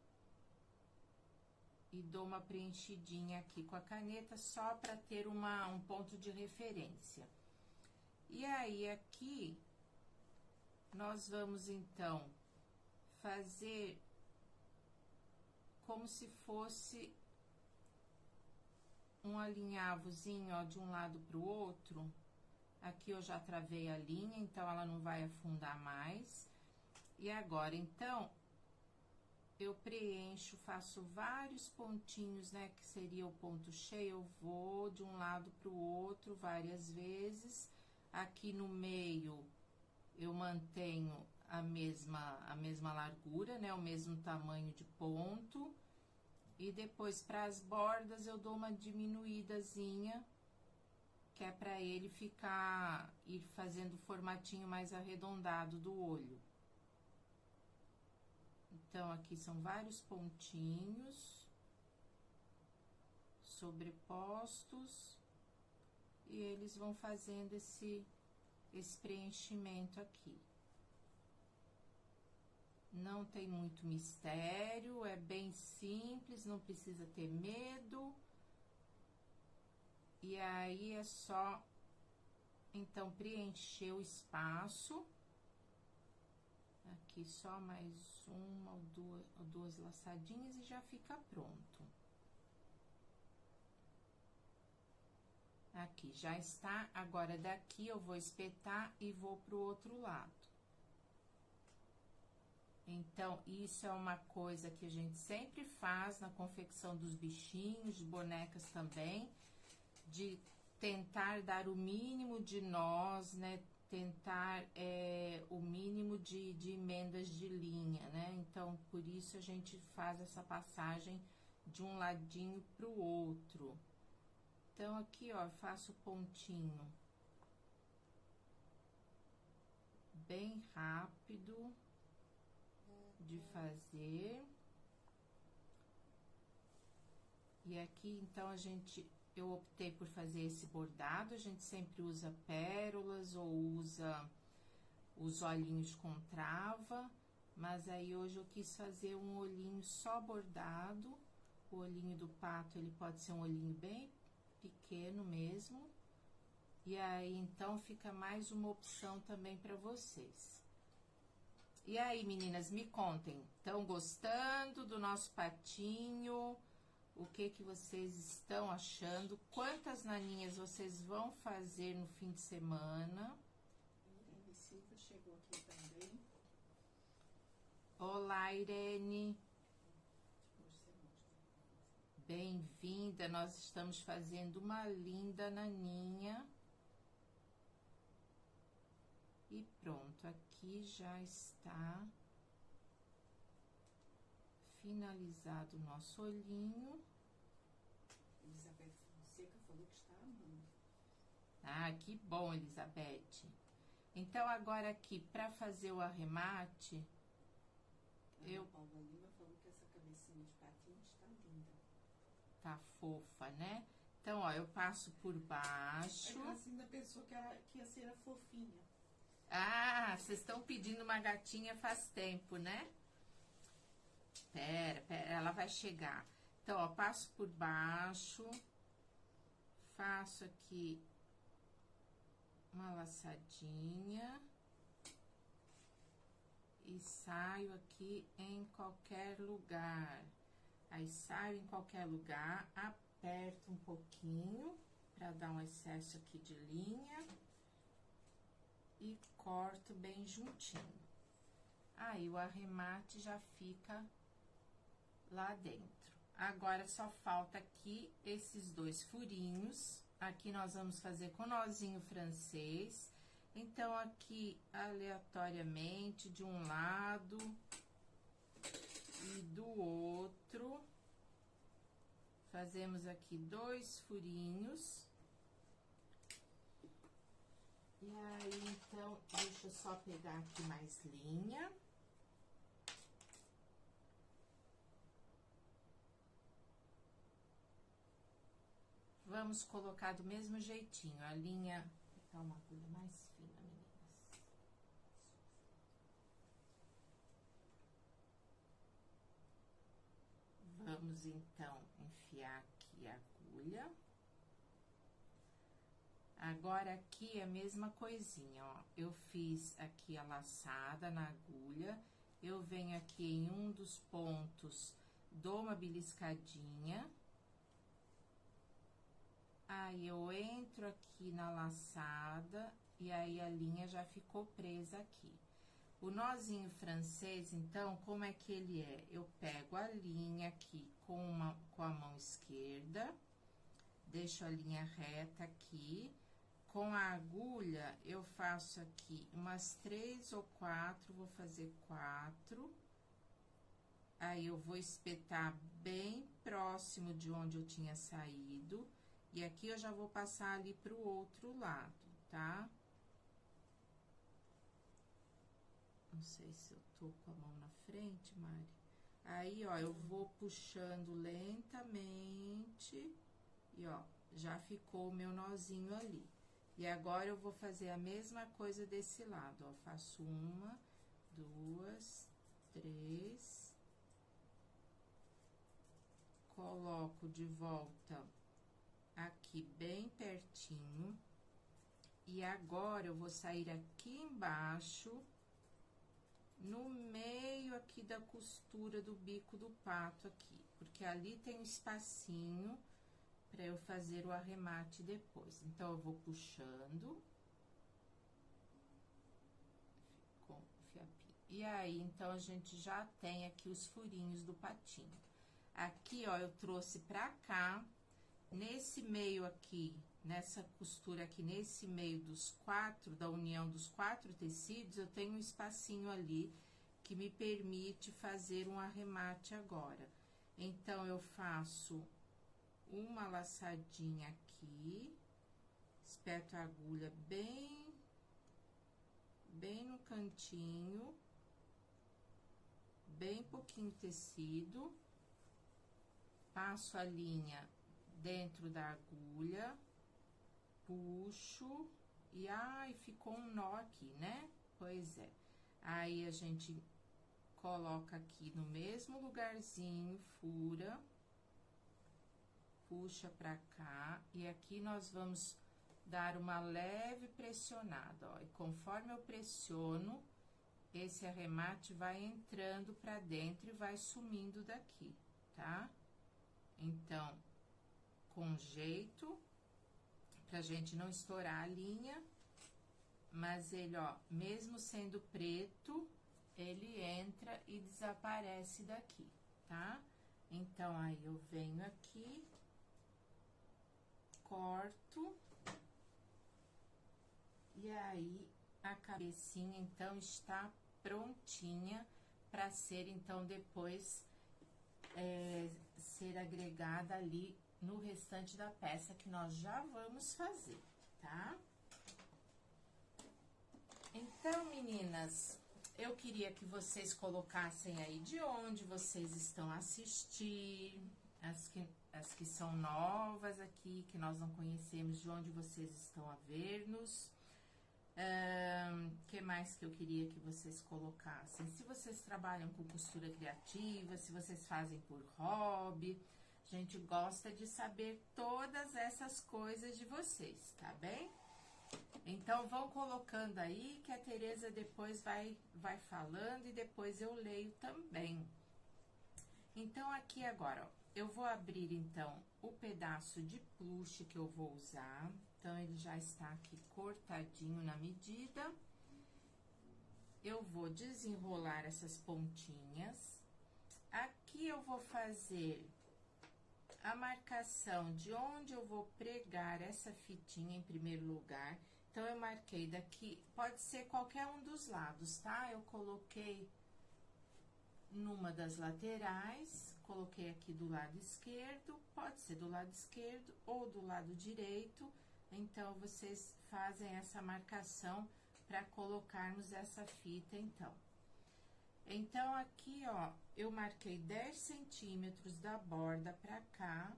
E dou uma preenchidinha aqui com a caneta, só para ter um ponto de referência. E aí, aqui, nós vamos, então, fazer como se fosse um alinhavozinho, ó, de um lado pro outro. Aqui eu já travei a linha, então ela não vai afundar mais. E agora, então, eu preencho, faço vários pontinhos, né, que seria o ponto cheio, eu vou de um lado pro outro várias vezes. Aqui no meio, eu mantenho a mesma largura, né, o mesmo tamanho de ponto. E depois, para as bordas, eu dou uma diminuídazinha, que é para ele ir fazendo o formatinho mais arredondado do olho. Então, aqui são vários pontinhos sobrepostos e eles vão fazendo esse preenchimento aqui. Não tem muito mistério, é bem simples, não precisa ter medo. E aí, é só, então, preencher o espaço. Aqui só mais uma ou duas laçadinhas e já fica pronto. Aqui já está, agora daqui eu vou espetar e vou pro outro lado. Então, isso é uma coisa que a gente sempre faz na confecção dos bichinhos, de bonecas também, de tentar dar o mínimo de nós, né? Tentar o mínimo de emendas de linha, né? Então, por isso a gente faz essa passagem de um ladinho pro outro. Então, aqui, ó, faço pontinho bem rápido de fazer. E aqui, então, eu optei por fazer esse bordado, a gente sempre usa pérolas ou usa os olhinhos com trava, mas aí hoje eu quis fazer um olhinho só bordado. O olhinho do pato, ele pode ser um olhinho bem pequeno mesmo. E aí, então, fica mais uma opção também para vocês. E aí, meninas, me contem, estão gostando do nosso patinho? O que vocês estão achando? Quantas naninhas vocês vão fazer no fim de semana? A Silvia chegou aqui também. Olá, Irene. Bem-vinda, nós estamos fazendo uma linda naninha. E pronto, aqui já está finalizado o nosso olhinho. Elizabeth Fonseca falou que está amando. Ah, que bom, Elizabeth. Então, agora aqui, para fazer o arremate, Ana Paula Lima falou que essa cabecinha de patinho está linda. tá fofa, né? Então, ó, eu passo por baixo. A Gracinda pensou que ia ser a fofinha. Ah, vocês estão pedindo uma gatinha faz tempo, né? Pera, ela vai chegar. Então, ó, passo por baixo, faço aqui uma laçadinha e saio aqui em qualquer lugar. Aí saio em qualquer lugar, aperto um pouquinho para dar um excesso aqui de linha e corto bem juntinho. Aí o arremate já fica lá dentro. Agora só falta aqui esses dois furinhos. Aqui nós vamos fazer com nozinho francês. Então, aqui, aleatoriamente, de um lado e do outro, fazemos aqui 2 furinhos. E aí, então, deixa eu só pegar aqui mais linha. Vamos colocar do mesmo jeitinho, a linha... Vou botar uma agulha mais fina, meninas. Vamos, então, enfiar aqui a agulha. Agora, aqui, a mesma coisinha, ó. Eu fiz aqui a laçada na agulha. Eu venho aqui em um dos pontos, dou uma beliscadinha. Aí, eu entro aqui na laçada e aí a linha já ficou presa aqui. O nozinho francês, então, como é que ele é? Eu pego a linha aqui com a mão esquerda, deixo a linha reta aqui. Com a agulha, eu faço aqui umas 3 ou 4, vou fazer 4. Aí, eu vou espetar bem próximo de onde eu tinha saído. E aqui eu já vou passar ali pro outro lado, tá? Não sei se eu tô com a mão na frente, Mari. Aí, ó, eu vou puxando lentamente e, ó, já ficou o meu nozinho ali. E agora eu vou fazer a mesma coisa desse lado, ó. Faço 1, 2, 3. Coloco de volta aqui bem pertinho. E agora eu vou sair aqui embaixo, no meio aqui da costura do bico do pato aqui, porque ali tem um espacinho para eu fazer o arremate depois. Então, eu vou puxando. Com o fiapinho. E aí, então, a gente já tem aqui os furinhos do patinho. Aqui, ó, eu trouxe pra cá. Nesse meio aqui, nessa costura aqui, nesse meio dos 4, da união dos 4 tecidos, eu tenho um espacinho ali que me permite fazer um arremate agora. Então, eu faço uma laçadinha aqui, espeto a agulha bem no cantinho, bem pouquinho tecido, passo a linha dentro da agulha, puxo e, ai, ficou um nó aqui, né? Pois é. Aí, a gente coloca aqui no mesmo lugarzinho, fura, puxa pra cá, e aqui nós vamos dar uma leve pressionada, ó. E conforme eu pressiono, esse arremate vai entrando pra dentro e vai sumindo daqui, tá? Então, com jeito, pra gente não estourar a linha, mas ele, ó, mesmo sendo preto, ele entra e desaparece daqui, tá? Então, aí eu venho aqui, corto, e aí a cabecinha, então, está prontinha para ser, então, depois ser agregada ali no restante da peça que nós já vamos fazer, tá? Então, meninas, eu queria que vocês colocassem aí de onde vocês estão a assistir, as que são novas aqui, que nós não conhecemos, de onde vocês estão a ver-nos. Que mais que eu queria que vocês colocassem? Se vocês trabalham com costura criativa, se vocês fazem por hobby, a gente gosta de saber todas essas coisas de vocês, tá bem? Então, vão colocando aí que a Tereza depois vai falando e depois eu leio também. Então, aqui agora, ó, eu vou abrir, então, o pedaço de plush que eu vou usar. Então, ele já está aqui cortadinho na medida. Eu vou desenrolar essas pontinhas. Aqui eu vou fazer a marcação de onde eu vou pregar essa fitinha em primeiro lugar. Então, eu marquei daqui, pode ser qualquer um dos lados, tá? Eu coloquei numa das laterais, coloquei aqui do lado esquerdo, pode ser do lado esquerdo ou do lado direito. Então, vocês fazem essa marcação para colocarmos essa fita, então. Então, aqui, ó, eu marquei 10 centímetros da borda pra cá.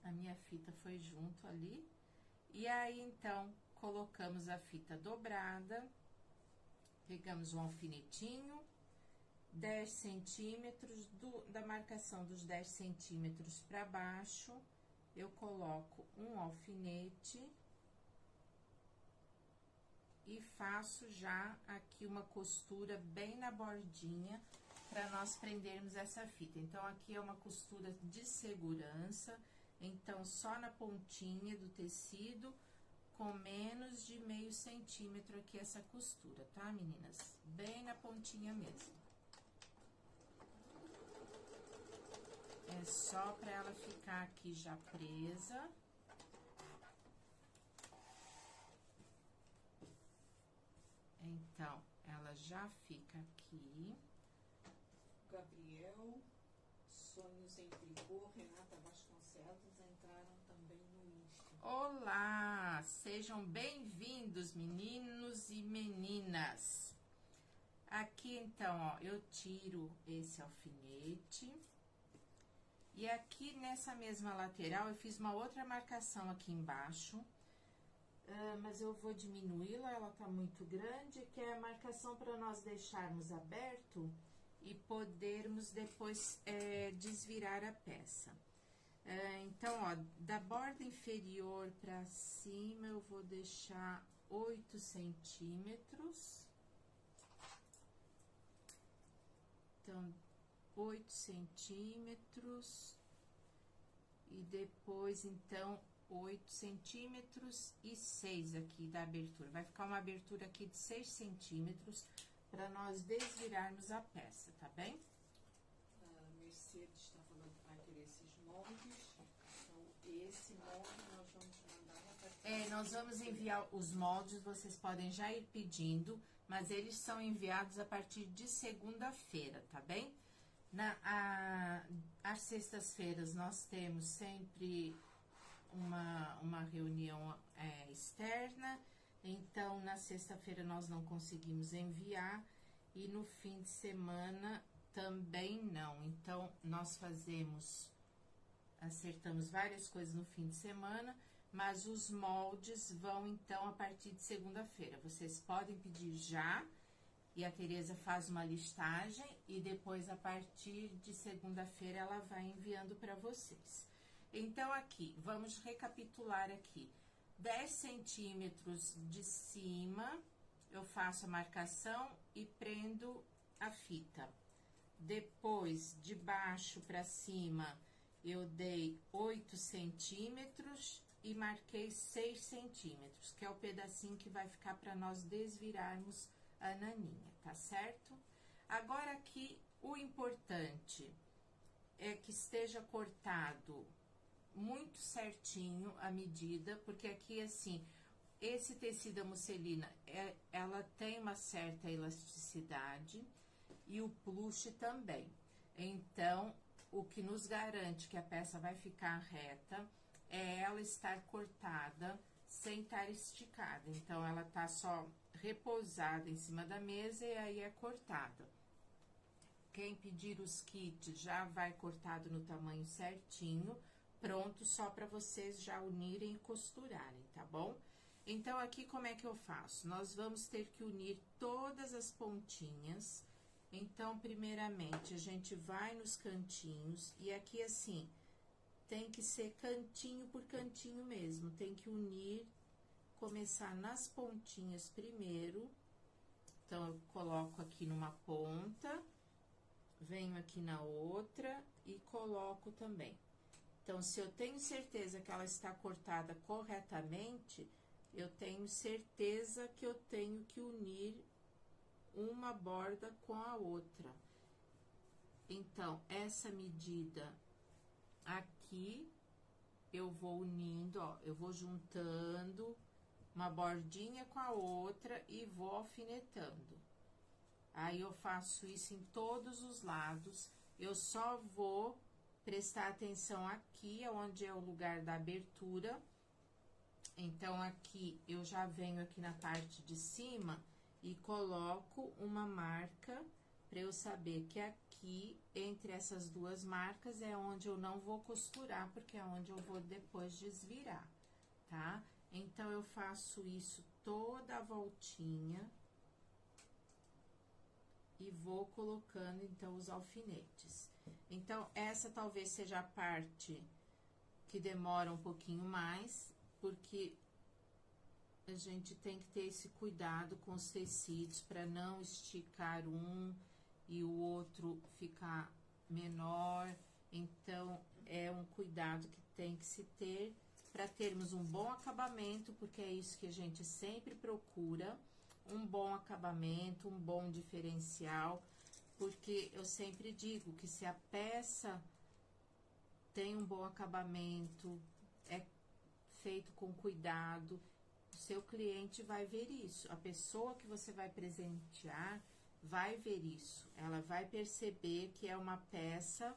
A minha fita foi junto ali. E aí, então, colocamos a fita dobrada. Pegamos um alfinetinho, 10 centímetros, da marcação dos 10 centímetros pra baixo, eu coloco um alfinete e faço já aqui uma costura bem na bordinha para nós prendermos essa fita. Então, aqui é uma costura de segurança, então, só na pontinha do tecido, com menos de meio centímetro aqui essa costura, tá, meninas? Bem na pontinha mesmo. É só para ela ficar aqui já presa. Então, ela já fica aqui. Gabriel, Sonhos em Tricô, Renata Vasconcelos entraram também no Insta. Olá, sejam bem-vindos, meninos e meninas. Aqui, então, ó, eu tiro esse alfinete. E aqui, nessa mesma lateral, eu fiz uma outra marcação aqui embaixo. Mas eu vou diminuí-la, ela tá muito grande, que é a marcação para nós deixarmos aberto e podermos depois desvirar a peça. Então, ó, da borda inferior para cima, eu vou deixar 8 centímetros. Então, 8 centímetros. E depois, então, 8 centímetros e 6 aqui da abertura. Vai ficar uma abertura aqui de 6 centímetros para nós desvirarmos a peça, tá bem? A Mercedes está falando que vai querer esses moldes. Então, esse molde nós vamos mandar a partir nós vamos enviar os moldes, vocês podem já ir pedindo, mas eles são enviados a partir de segunda-feira, tá bem? Às sextas-feiras nós temos sempre uma reunião externa, então na sexta-feira nós não conseguimos enviar e no fim de semana também não. Então, nós acertamos várias coisas no fim de semana, mas os moldes vão então a partir de segunda-feira. Vocês podem pedir já. E a Tereza faz uma listagem e depois, a partir de segunda-feira, ela vai enviando para vocês. Então, aqui, vamos recapitular aqui. 10 centímetros de cima, eu faço a marcação e prendo a fita. Depois, de baixo para cima, eu dei 8 centímetros e marquei 6 centímetros, que é o pedacinho que vai ficar para nós desvirarmos a naninha, tá certo? Agora aqui, o importante, é que esteja cortado muito certinho a medida, porque aqui, assim, esse tecido da musselina, ela tem uma certa elasticidade e o plush também. Então, o que nos garante que a peça vai ficar reta é ela estar cortada sem estar esticada. Então, ela tá só repousada em cima da mesa e aí é cortada. Quem pedir os kits já vai cortado no tamanho certinho, pronto, só para vocês já unirem e costurarem, tá bom? Então, aqui como é que eu faço? Nós vamos ter que unir todas as pontinhas. Então, primeiramente, a gente vai nos cantinhos e aqui, assim, tem que ser cantinho por cantinho mesmo. Tem que unir, começar nas pontinhas primeiro. Então, eu coloco aqui numa ponta, venho aqui na outra e coloco também. Então, se eu tenho certeza que ela está cortada corretamente, eu tenho certeza que eu tenho que unir uma borda com a outra. Então, essa medida aqui, eu vou unindo, ó, eu vou juntando uma bordinha com a outra e vou alfinetando. Aí, eu faço isso em todos os lados, eu só vou prestar atenção aqui, onde é o lugar da abertura. Então, aqui, eu já venho aqui na parte de cima e coloco uma marca para eu saber que aqui, entre essas duas marcas, é onde eu não vou costurar, porque é onde eu vou depois desvirar, tá? Então, eu faço isso toda a voltinha e vou colocando, então, os alfinetes. Então, essa talvez seja a parte que demora um pouquinho mais, porque a gente tem que ter esse cuidado com os tecidos para não esticar um e o outro ficar menor. Então, é um cuidado que tem que se ter para termos um bom acabamento, porque é isso que a gente sempre procura, um bom acabamento, um bom diferencial, porque eu sempre digo que se a peça tem um bom acabamento, é feito com cuidado, o seu cliente vai ver isso. A pessoa que você vai presentear vai ver isso. Ela vai perceber que é uma peça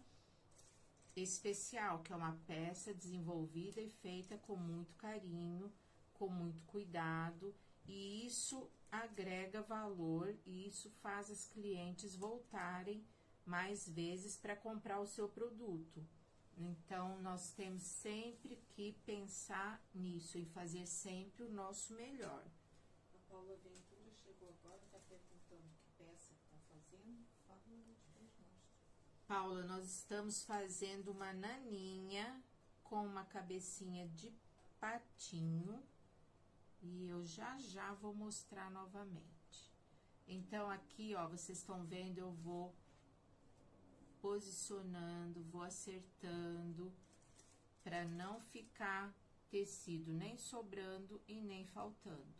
especial, que é uma peça desenvolvida e feita com muito carinho, com muito cuidado, e isso agrega valor e isso faz as clientes voltarem mais vezes para comprar o seu produto. Então, nós temos sempre que pensar nisso e fazer sempre o nosso melhor. A Paula Ventura chegou agora, está perguntando que peça que está fazendo. Fala e depois mostra. Paula, nós estamos fazendo uma naninha com uma cabecinha de patinho e eu já vou mostrar novamente. Então, aqui, ó, vocês estão vendo, eu vou posicionando, vou acertando, para não ficar tecido nem sobrando e nem faltando.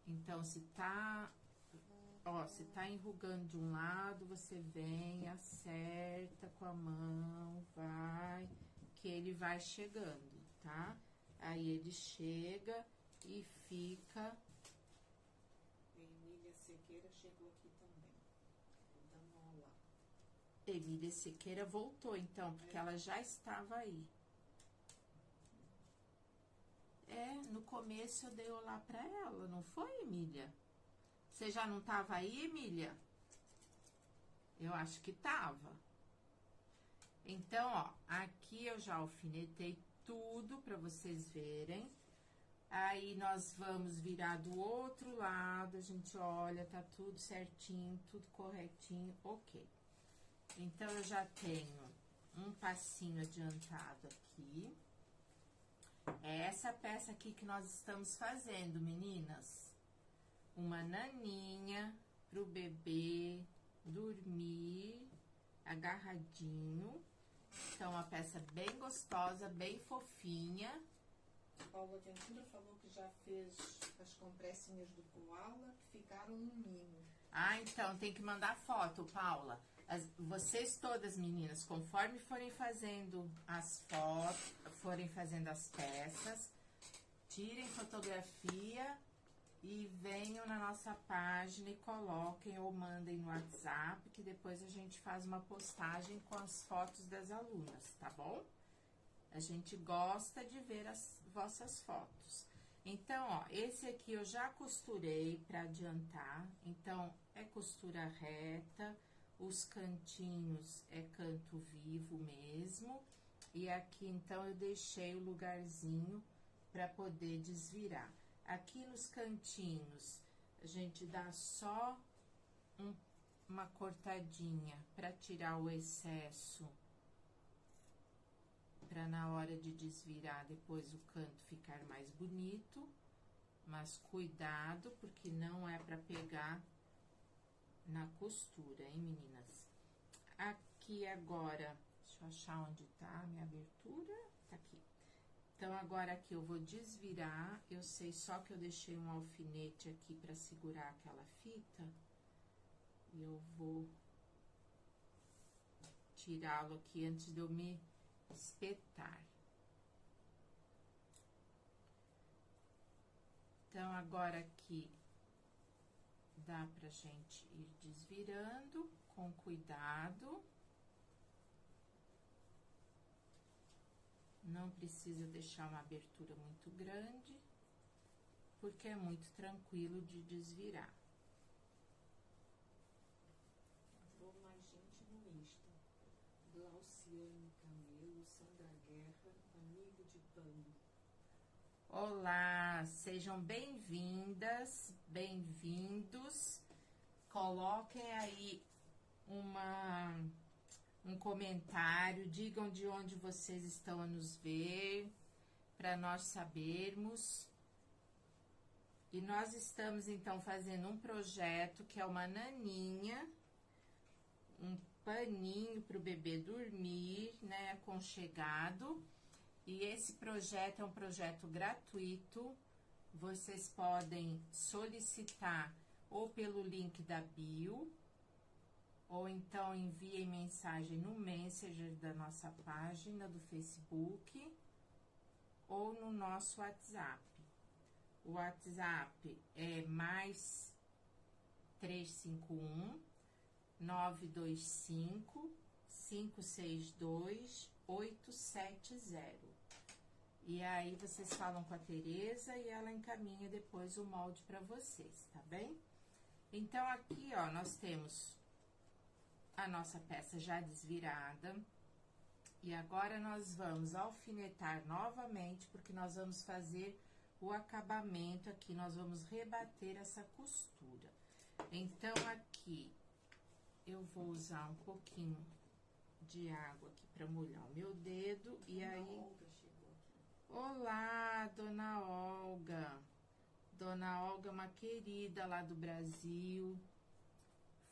Então, se tá, ó, se tá enrugando de um lado, você vem, acerta com a mão, vai, que ele vai chegando, tá? Aí, ele chega e fica... Emília Sequeira chegou aqui também. Dando um olá. Emília Sequeira voltou, então, porque ela já estava aí. É, no começo eu dei olá pra ela, não foi, Emília? Você já não tava aí, Emília? Eu acho que tava. Então, ó, aqui eu já alfinetei tudo pra vocês verem. Aí, nós vamos virar do outro lado, a gente olha, tá tudo certinho, tudo corretinho, ok. Então, eu já tenho um passinho adiantado aqui. É essa peça aqui que nós estamos fazendo, meninas. Uma naninha pro bebê dormir agarradinho. Então, uma peça bem gostosa, bem fofinha. A Paula Ventura falou que já fez as compressinhas do koala, que ficaram um mimo. Ah, então, tem que mandar foto, Paula. Vocês todas, meninas, conforme forem fazendo as fotos, forem fazendo as peças, tirem fotografia e venham na nossa página e coloquem ou mandem no WhatsApp, que depois a gente faz uma postagem com as fotos das alunas, tá bom? A gente gosta de ver as vossas fotos. Então, ó, esse aqui eu já costurei para adiantar. Então, é costura reta, os cantinhos é canto vivo mesmo. E aqui, então, eu deixei o lugarzinho para poder desvirar. Aqui nos cantinhos, a gente dá só uma cortadinha para tirar o excesso, para na hora de desvirar depois o canto ficar mais bonito, mas cuidado, porque não é para pegar na costura, hein, meninas? Aqui agora, deixa eu achar onde tá a minha abertura, tá aqui. Então, agora aqui eu vou desvirar, eu sei só que eu deixei um alfinete aqui para segurar aquela fita, e eu vou tirá-lo aqui antes de eu me espetar. Então, agora aqui dá pra gente ir desvirando com cuidado. Não precisa deixar uma abertura muito grande, porque é muito tranquilo de desvirar. Entrou mais gente no Insta. Glauciane Camelo, Sandra Guerra, amigo de Pano. Olá, sejam bem-vindas, bem-vindos. Coloquem aí um comentário, digam de onde vocês estão a nos ver, para nós sabermos. E nós estamos, então, fazendo um projeto que é uma naninha, um paninho para o bebê dormir, né, aconchegado. E esse projeto é um projeto gratuito. Vocês podem solicitar ou pelo link da bio, ou então enviem mensagem no Messenger da nossa página do Facebook, ou no nosso WhatsApp. O WhatsApp é mais 351 925 562 870. E aí, vocês falam com a Tereza e ela encaminha depois o molde para vocês, tá bem? Então, aqui, ó, nós temos a nossa peça já desvirada. E agora, nós vamos alfinetar novamente, porque nós vamos fazer o acabamento aqui, nós vamos rebater essa costura. Então, aqui, eu vou usar um pouquinho de água aqui para molhar o meu dedo. E aí... Olga chegou aqui. Olá, Dona Olga. Dona Olga é uma querida lá do Brasil.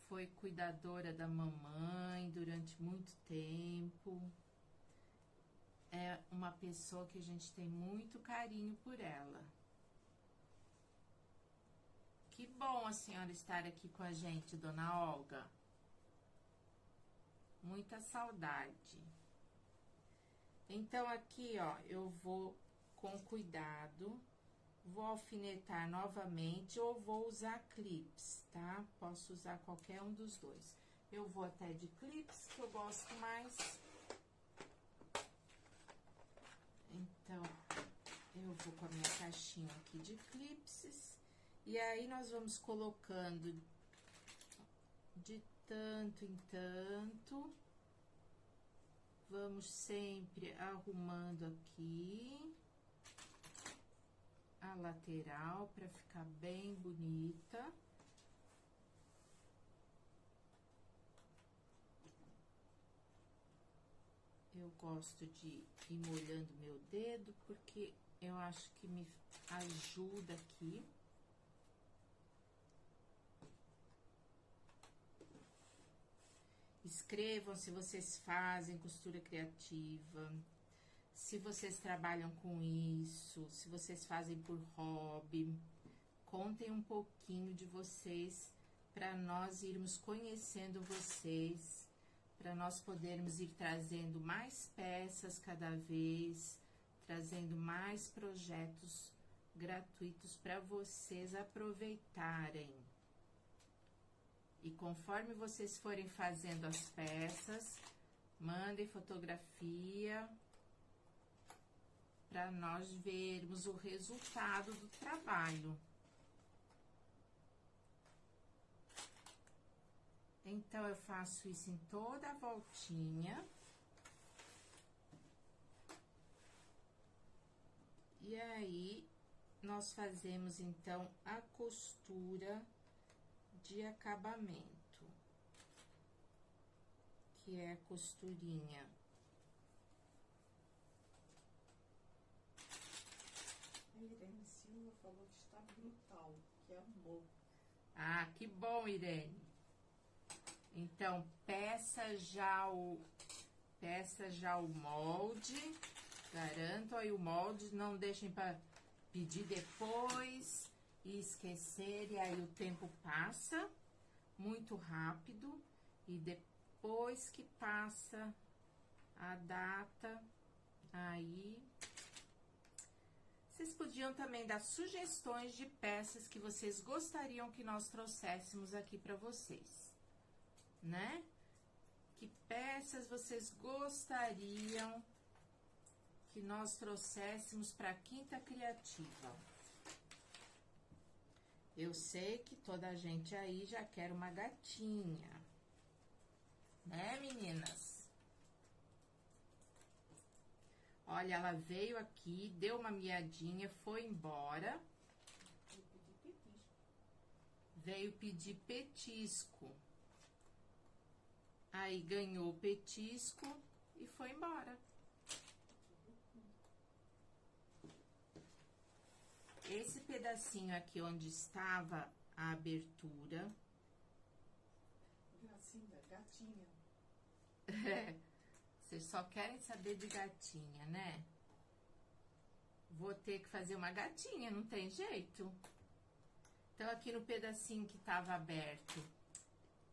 Foi cuidadora da mamãe durante muito tempo. É uma pessoa que a gente tem muito carinho por ela. Que bom a senhora estar aqui com a gente, Dona Olga. Muita saudade. Então, aqui, ó, eu vou com cuidado, vou alfinetar novamente ou vou usar clips, tá? Posso usar qualquer um dos dois. Eu vou até de clips, que eu gosto mais. Então, eu vou com a minha caixinha aqui de clips. E aí, nós vamos colocando de tanto em tanto. Vamos sempre arrumando aqui a lateral para ficar bem bonita. Eu gosto de ir molhando meu dedo porque eu acho que me ajuda aqui. Escrevam se vocês fazem costura criativa, se vocês trabalham com isso, se vocês fazem por hobby. Contem um pouquinho de vocês para nós irmos conhecendo vocês, para nós podermos ir trazendo mais peças cada vez, trazendo mais projetos gratuitos para vocês aproveitarem. E conforme vocês forem fazendo as peças, mandem fotografia para nós vermos o resultado do trabalho. Então, eu faço isso em toda a voltinha. E aí, nós fazemos, então, a costura de acabamento, que é a costurinha. A Irene Silva falou que está brutal, que amou. Ah, que bom, Irene. Então, peça já o molde, garanto aí o molde, não deixem para pedir depois e esquecer, e aí o tempo passa muito rápido, e depois que passa a data, aí vocês podiam também dar sugestões de peças que vocês gostariam que nós trouxéssemos aqui para vocês, né? Que peças vocês gostariam que nós trouxéssemos para a Quinta Criativa? Eu sei que toda a gente aí já quer uma gatinha, né, meninas? Olha, ela veio aqui, deu uma miadinha, foi embora. Veio pedir petisco. Aí ganhou o petisco e foi embora. Esse pedacinho aqui onde estava a abertura. Gracinha, gatinha. É, vocês só querem saber de gatinha, né? Vou ter que fazer uma gatinha, não tem jeito. Então, aqui no pedacinho que estava aberto,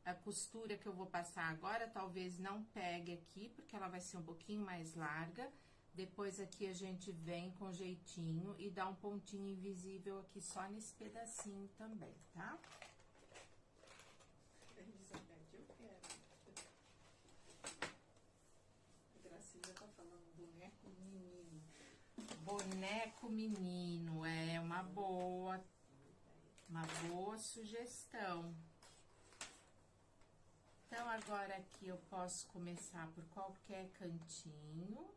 a costura que eu vou passar agora, talvez não pegue aqui, porque ela vai ser um pouquinho mais larga. Depois aqui a gente vem com jeitinho e dá um pontinho invisível aqui só nesse pedacinho também, tá? Elizabeth, eu quero. A Gracinha tá falando boneco menino. Boneco menino, é uma boa sugestão. Então, agora aqui eu posso começar por qualquer cantinho.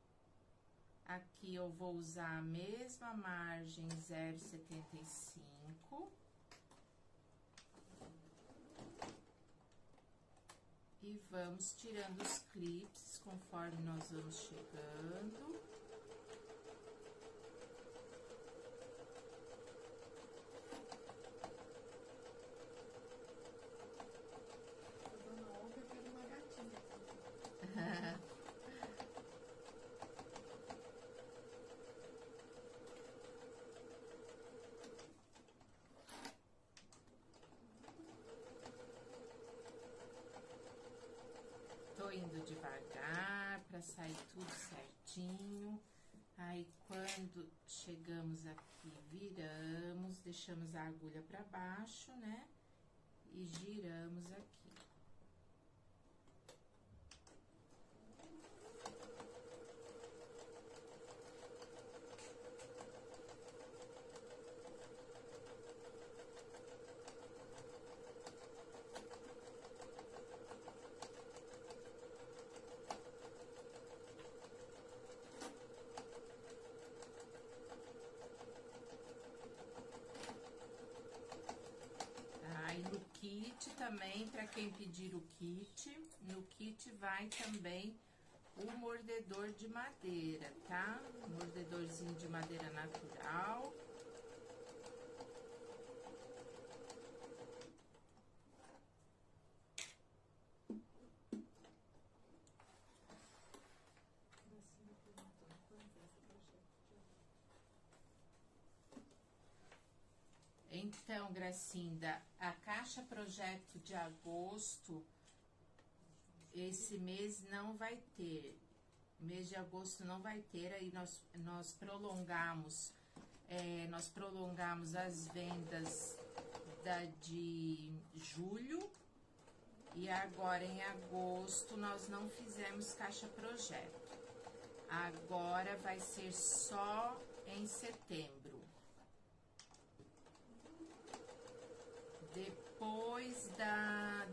Aqui eu vou usar a mesma margem 0,75. E vamos tirando os clips conforme nós vamos chegando. A dona Olga quer uma gatinha. Tô indo devagar para sair tudo certinho. Aí, quando chegamos aqui, viramos, deixamos a agulha para baixo, né? E giramos aqui. Aí no kit também, para quem pedir o kit, no kit vai também o mordedor de madeira, tá? Mordedorzinho de madeira natural. Gracinha perguntando quando é esse projeto de Então, Gracinda, a caixa projeto de agosto, esse mês não vai ter. Mês de agosto não vai ter, aí nós prolongamos as vendas de julho, e agora em agosto nós não fizemos caixa projeto. Agora vai ser só em setembro.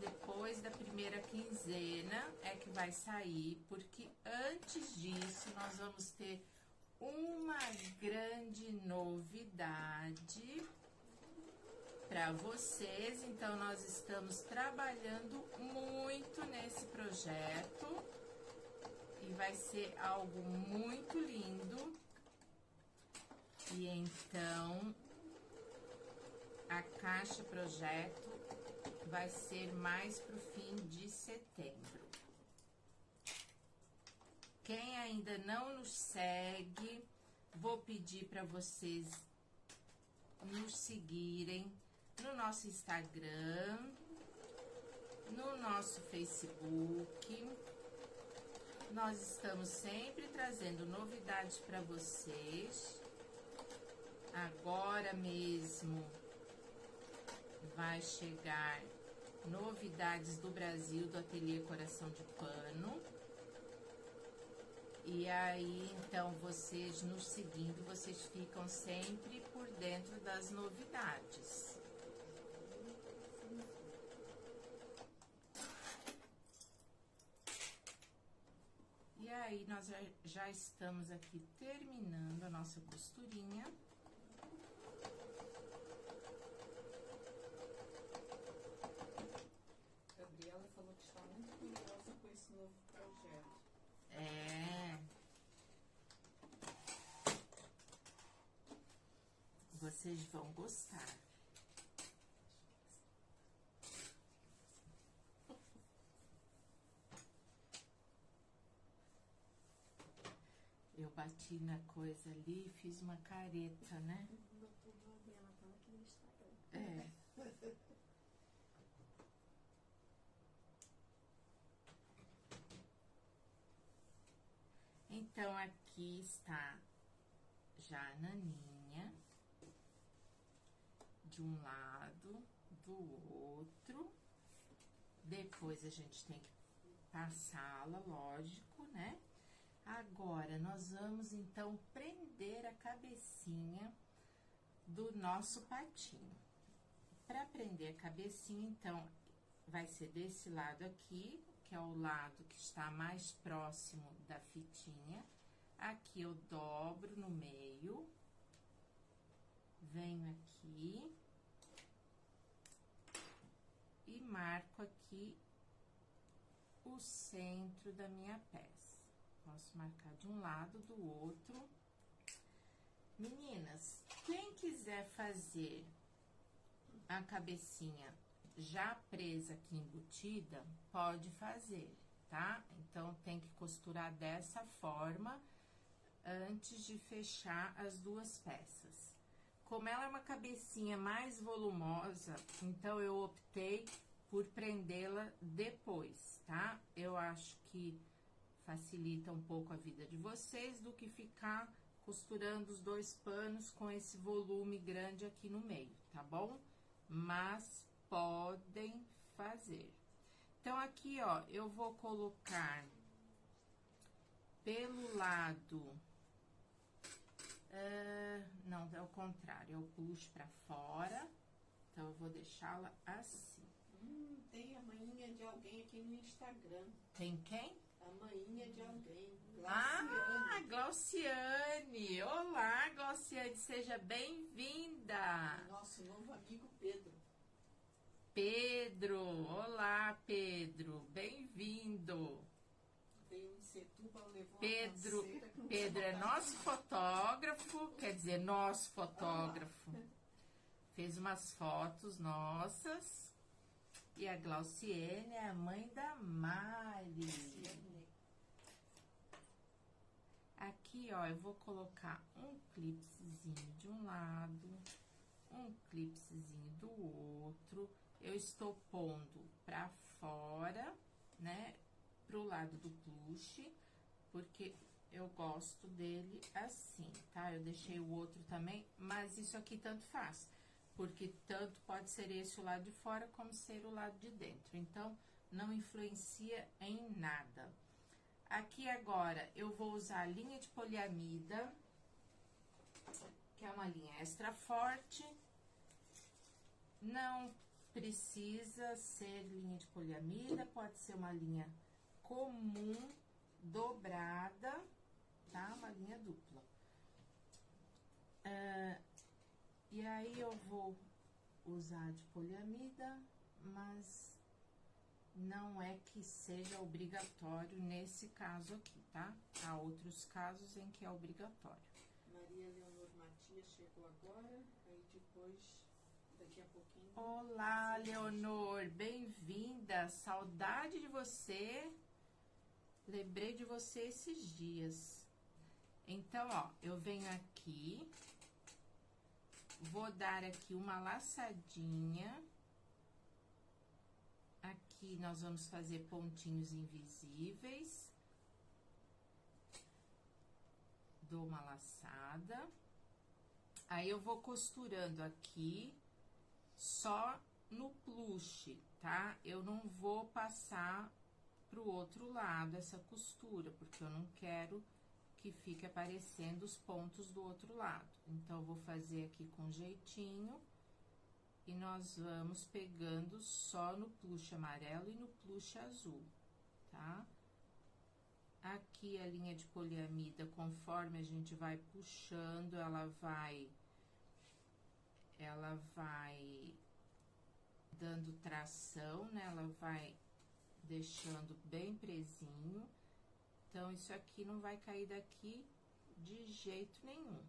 Depois da primeira quinzena é que vai sair, porque antes disso nós vamos ter uma grande novidade para vocês. Então, nós estamos trabalhando muito nesse projeto e vai ser algo muito lindo. E então, a caixa projeto vai ser mais pro fim de setembro. Quem ainda não nos segue, vou pedir para vocês nos seguirem no nosso Instagram, no nosso Facebook. Nós estamos sempre trazendo novidades para vocês. Agora mesmo vai chegar novidades do Brasil, do Ateliê Coração de Pano. E aí, então, vocês nos seguindo, vocês ficam sempre por dentro das novidades. E aí, nós já estamos aqui terminando a nossa costurinha. Gabriela falou que está muito curiosa com esse novo projeto. É. Vocês vão gostar. Eu bati na coisa ali e fiz uma careta, né? Doutor Gabriela tá aqui no Instagram. É. Então, aqui está já a naninha de um lado, do outro. Depois a gente tem que passá-la, lógico, né? Agora, nós vamos, então, prender a cabecinha do nosso patinho. Para prender a cabecinha, então, vai ser desse lado aqui, que é o lado que está mais próximo da fitinha. Aqui eu dobro no meio, venho aqui e marco aqui o centro da minha peça. Posso marcar de um lado, do outro. Meninas, quem quiser fazer a cabecinha já presa aqui, embutida, pode fazer, tá? Então, tem que costurar dessa forma antes de fechar as duas peças. Como ela é uma cabecinha mais volumosa, então eu optei por prendê-la depois, tá? Eu acho que facilita um pouco a vida de vocês do que ficar costurando os dois panos com esse volume grande aqui no meio, tá bom? Mas podem fazer. Então, aqui, ó, eu vou colocar pelo lado... não, é o contrário, eu puxo pra fora. Então, eu vou deixá-la assim. Tem a manhinha de alguém aqui no Instagram. Tem quem? A manhinha de alguém. Ah, Glauciane! Olá, Glauciane, seja bem-vinda! Nosso novo amigo Pedro. Pedro, olá, Pedro, bem-vindo! Veio em Setúbal, levou Pedro, a canseira que não Pedro é tinha nosso fotógrafo, quer dizer, nosso fotógrafo. Fez umas fotos nossas. E a Glauciene é a mãe da Mari. Aqui, ó, eu vou colocar um clipezinho de um lado, um clipezinho do outro. Eu estou pondo pra fora, né, pro lado do plush, porque eu gosto dele assim, tá? Eu deixei o outro também, mas isso aqui tanto faz, porque tanto pode ser esse o lado de fora, como ser o lado de dentro. Então, não influencia em nada. Aqui agora, eu vou usar a linha de poliamida, que é uma linha extra forte. Não precisa ser linha de poliamida, pode ser uma linha comum, dobrada, tá? Uma linha dupla. E aí, eu vou usar de poliamida, mas não é que seja obrigatório nesse caso aqui, tá? Há outros casos em que é obrigatório. Maria Leonor Matias chegou agora, aí depois, daqui a pouquinho... Olá, Leonor, bem-vinda, saudade de você, lembrei de você esses dias. Então, ó, eu venho aqui, vou dar aqui uma laçadinha, aqui nós vamos fazer pontinhos invisíveis, dou uma laçada, aí eu vou costurando aqui, só no plush, tá? Eu não vou passar pro outro lado essa costura, porque eu não quero que fique aparecendo os pontos do outro lado. Então, eu vou fazer aqui com jeitinho, e nós vamos pegando só no plush amarelo e no plush azul, tá? Aqui a linha de poliamida, conforme a gente vai puxando, ela vai dando tração, né? Ela vai deixando bem presinho. Então, isso aqui não vai cair daqui de jeito nenhum.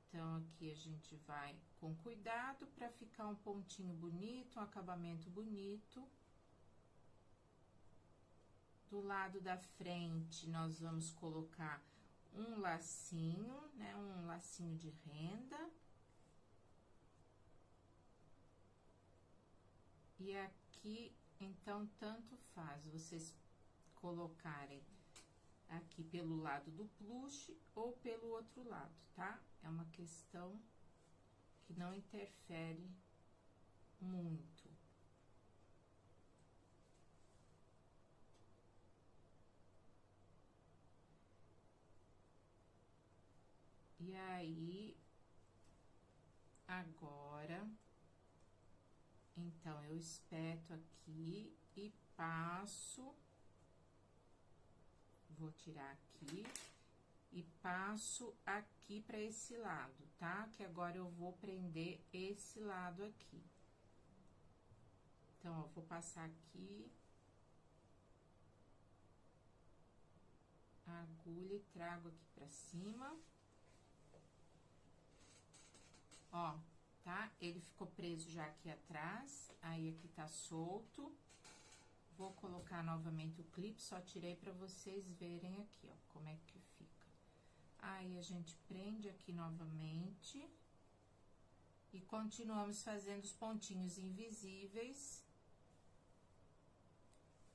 Então, aqui a gente vai com cuidado para ficar um pontinho bonito, um acabamento bonito. Do lado da frente, nós vamos colocar um lacinho, né? Um lacinho de renda. E aqui, então, tanto faz vocês colocarem aqui pelo lado do plush ou pelo outro lado, tá? É uma questão que não interfere muito. E aí, agora, então, eu espeto aqui e passo, vou tirar aqui e passo aqui para esse lado, tá? Que agora eu vou prender esse lado aqui. Então, ó, vou passar aqui a agulha e trago aqui pra cima. Ó, tá? Ele ficou preso já aqui atrás, aí aqui tá solto. Vou colocar novamente o clipe, só tirei pra vocês verem aqui, ó, como é que fica. Aí, a gente prende aqui novamente. E continuamos fazendo os pontinhos invisíveis.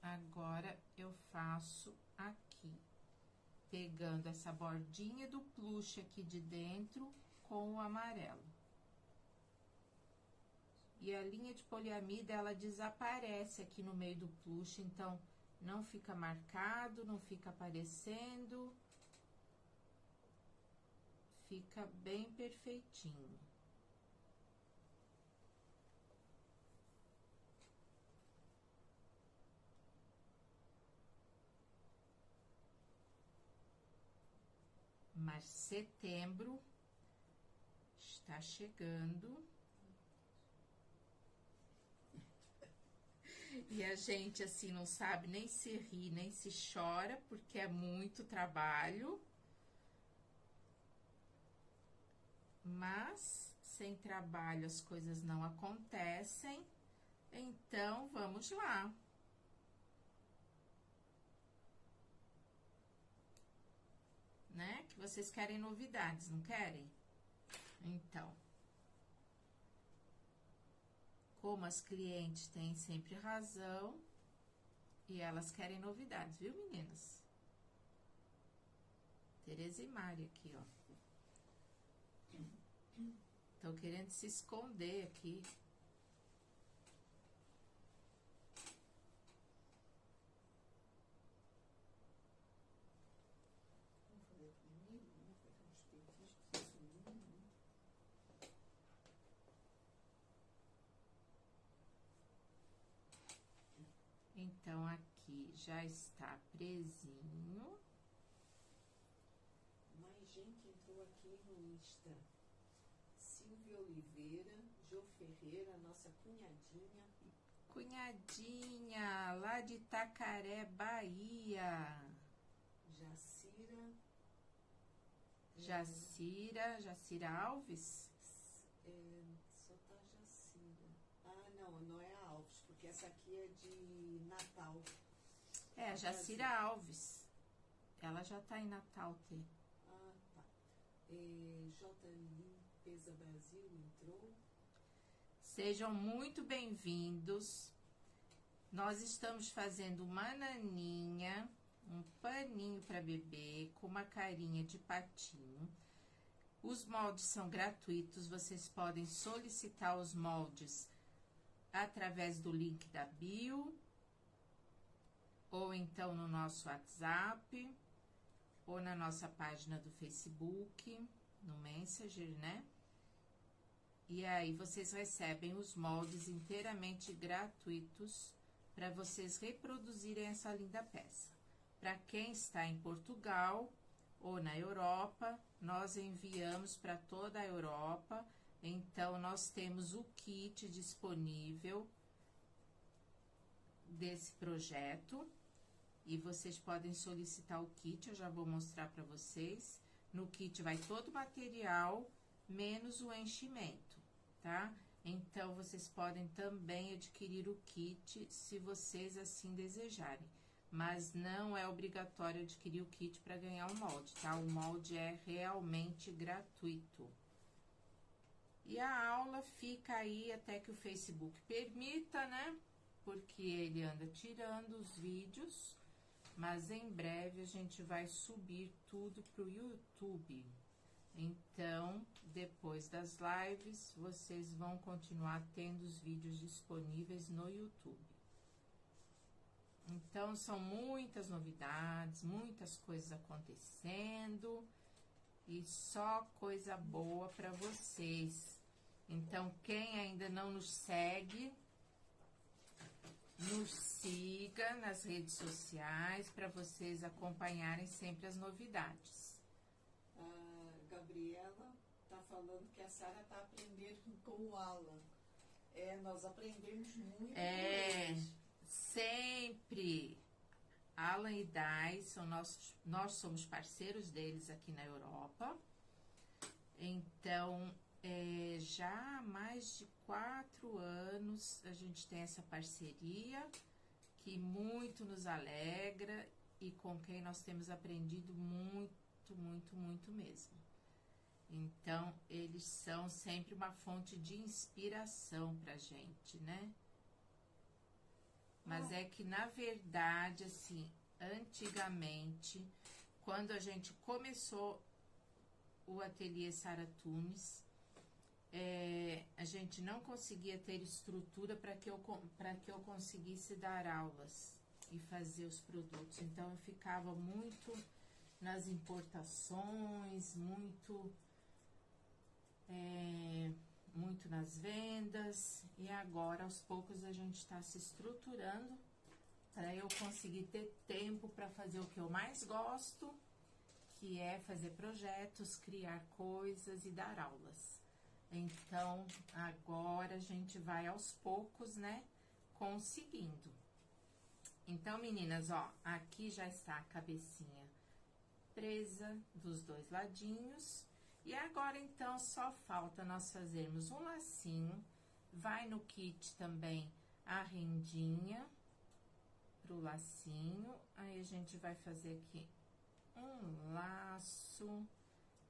Agora, eu faço aqui, pegando essa bordinha do plush aqui de dentro com o amarelo. E a linha de poliamida, ela desaparece aqui no meio do plush, então, não fica marcado, não fica aparecendo. Fica bem perfeitinho. Mas setembro está chegando. E a gente, assim, não sabe nem se ri, nem se chora, porque é muito trabalho. Mas, sem trabalho, as coisas não acontecem. Então, vamos lá. que vocês querem novidades, não querem? Então, como as clientes têm sempre razão e elas querem novidades, viu, meninas? Tereza e Mari aqui, ó. Estão querendo se esconder aqui. Vamos fazer primeiro, vamos fazer uns petiscos, isso mesmo. Então, aqui já está presinho. Mais gente entrou aqui no Insta. Silvia Oliveira, Jô Ferreira, nossa cunhadinha. Cunhadinha, lá de Itacaré, Bahia. Jacira Alves? Só tá Jacira. Ah, não é a Alves, porque essa aqui é de Natal. É, a Jacira Alves. Ela já tá em Natal, T. Ah, tá. J. Limpeza Brasil entrou. Sejam muito bem-vindos. Nós estamos fazendo uma naninha, um paninho para bebê com uma carinha de patinho. Os moldes são gratuitos, vocês podem solicitar os moldes através do link da bio, ou então no nosso WhatsApp, ou na nossa página do Facebook, no Messenger, né? E aí vocês recebem os moldes inteiramente gratuitos para vocês reproduzirem essa linda peça. Para quem está em Portugal ou na Europa, nós enviamos para toda a Europa. Então, nós temos o kit disponível desse projeto. E vocês podem solicitar o kit, eu já vou mostrar para vocês. No kit vai todo o material, menos o enchimento, tá? Então, vocês podem também adquirir o kit, se vocês assim desejarem. Mas não é obrigatório adquirir o kit para ganhar o molde, tá? O molde é realmente gratuito. E a aula fica aí até que o Facebook permita, né? Porque ele anda tirando os vídeos, mas em breve a gente vai subir tudo pro YouTube. Então, depois das lives, vocês vão continuar tendo os vídeos disponíveis no YouTube. Então, são muitas novidades, muitas coisas acontecendo e só coisa boa para vocês. Então, quem ainda não nos segue, nos siga nas redes sociais para vocês acompanharem sempre as novidades. A Gabriela tá falando que a Sara tá aprendendo com o Alan. Nós aprendemos muito com eles. Sempre. Alan e Dai são nós somos parceiros deles aqui na Europa. Então, já há mais de 4 anos a gente tem essa parceria que muito nos alegra e com quem nós temos aprendido muito mesmo. Então, eles são sempre uma fonte de inspiração pra gente, né? Mas é que, na verdade, assim, antigamente, quando a gente começou o ateliê Sara Tunes, a gente não conseguia ter estrutura para que eu conseguisse dar aulas e fazer os produtos. Então, eu ficava muito nas importações, muito nas vendas, e agora aos poucos a gente está se estruturando para eu conseguir ter tempo para fazer o que eu mais gosto, que é fazer projetos, criar coisas e dar aulas. Então, agora a gente vai aos poucos, né, conseguindo. Então, meninas, ó, aqui já está a cabecinha presa dos dois ladinhos. E agora, então, só falta nós fazermos um lacinho. Vai no kit também a rendinha pro lacinho. Aí, a gente vai fazer aqui um laço laço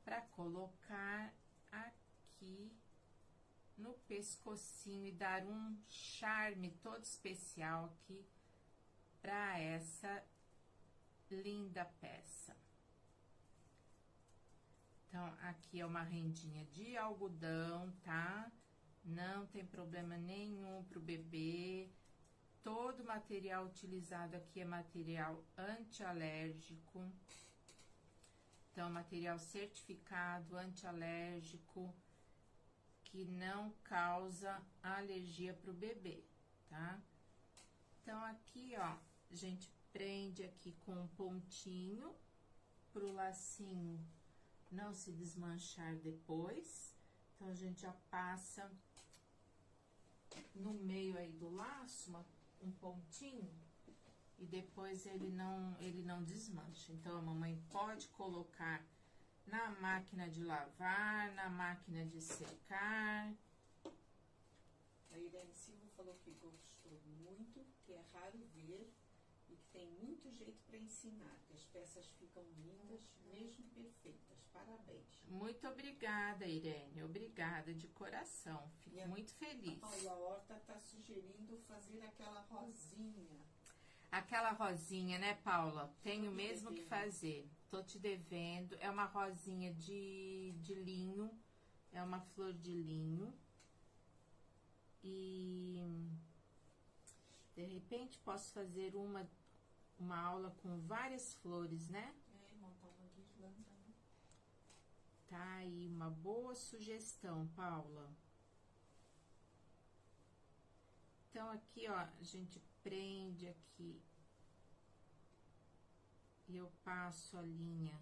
para colocar aqui no pescocinho e dar um charme todo especial aqui para essa linda peça. Então, aqui é uma rendinha de algodão, tá? Não tem problema nenhum pro bebê. Todo material utilizado aqui é material antialérgico. Então, material certificado, antialérgico, que não causa alergia pro bebê, tá? Então, aqui, ó, a gente prende aqui com um pontinho pro lacinho não se desmanchar depois. Então, a gente já passa no meio aí do laço, um pontinho, e depois ele não desmancha. Então, a mamãe pode colocar na máquina de lavar, na máquina de secar. A Irene Silva falou que gostou muito, que é raro ver e que tem muito jeito para ensinar, que as peças ficam lindas, mesmo perfeitas. Parabéns. Muito obrigada, Irene. Obrigada de coração. Fico muito feliz. A Paula Horta está sugerindo fazer aquela rosinha. Aquela rosinha, né, Paula? Tenho mesmo que fazer. Tô te devendo. É uma rosinha de linho. É uma flor de linho. E de repente posso fazer uma aula com várias flores, né? Montar uma guirlanda, né? Tá aí uma boa sugestão, Paula. Então, aqui, ó, a gente prende aqui. E eu passo a linha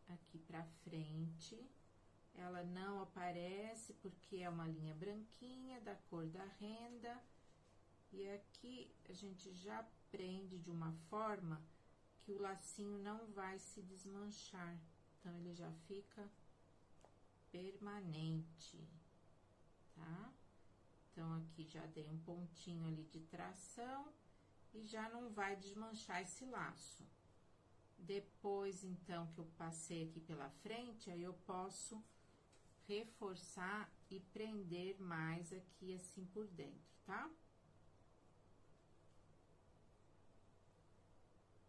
aqui pra frente. Ela não aparece porque é uma linha branquinha, da cor da renda. E aqui a gente já prende de uma forma que o lacinho não vai se desmanchar. Então, ele já fica permanente, tá? Então, aqui já dei um pontinho ali de tração e já não vai desmanchar esse laço. Depois, então, que eu passei aqui pela frente, aí eu posso reforçar e prender mais aqui assim por dentro, tá?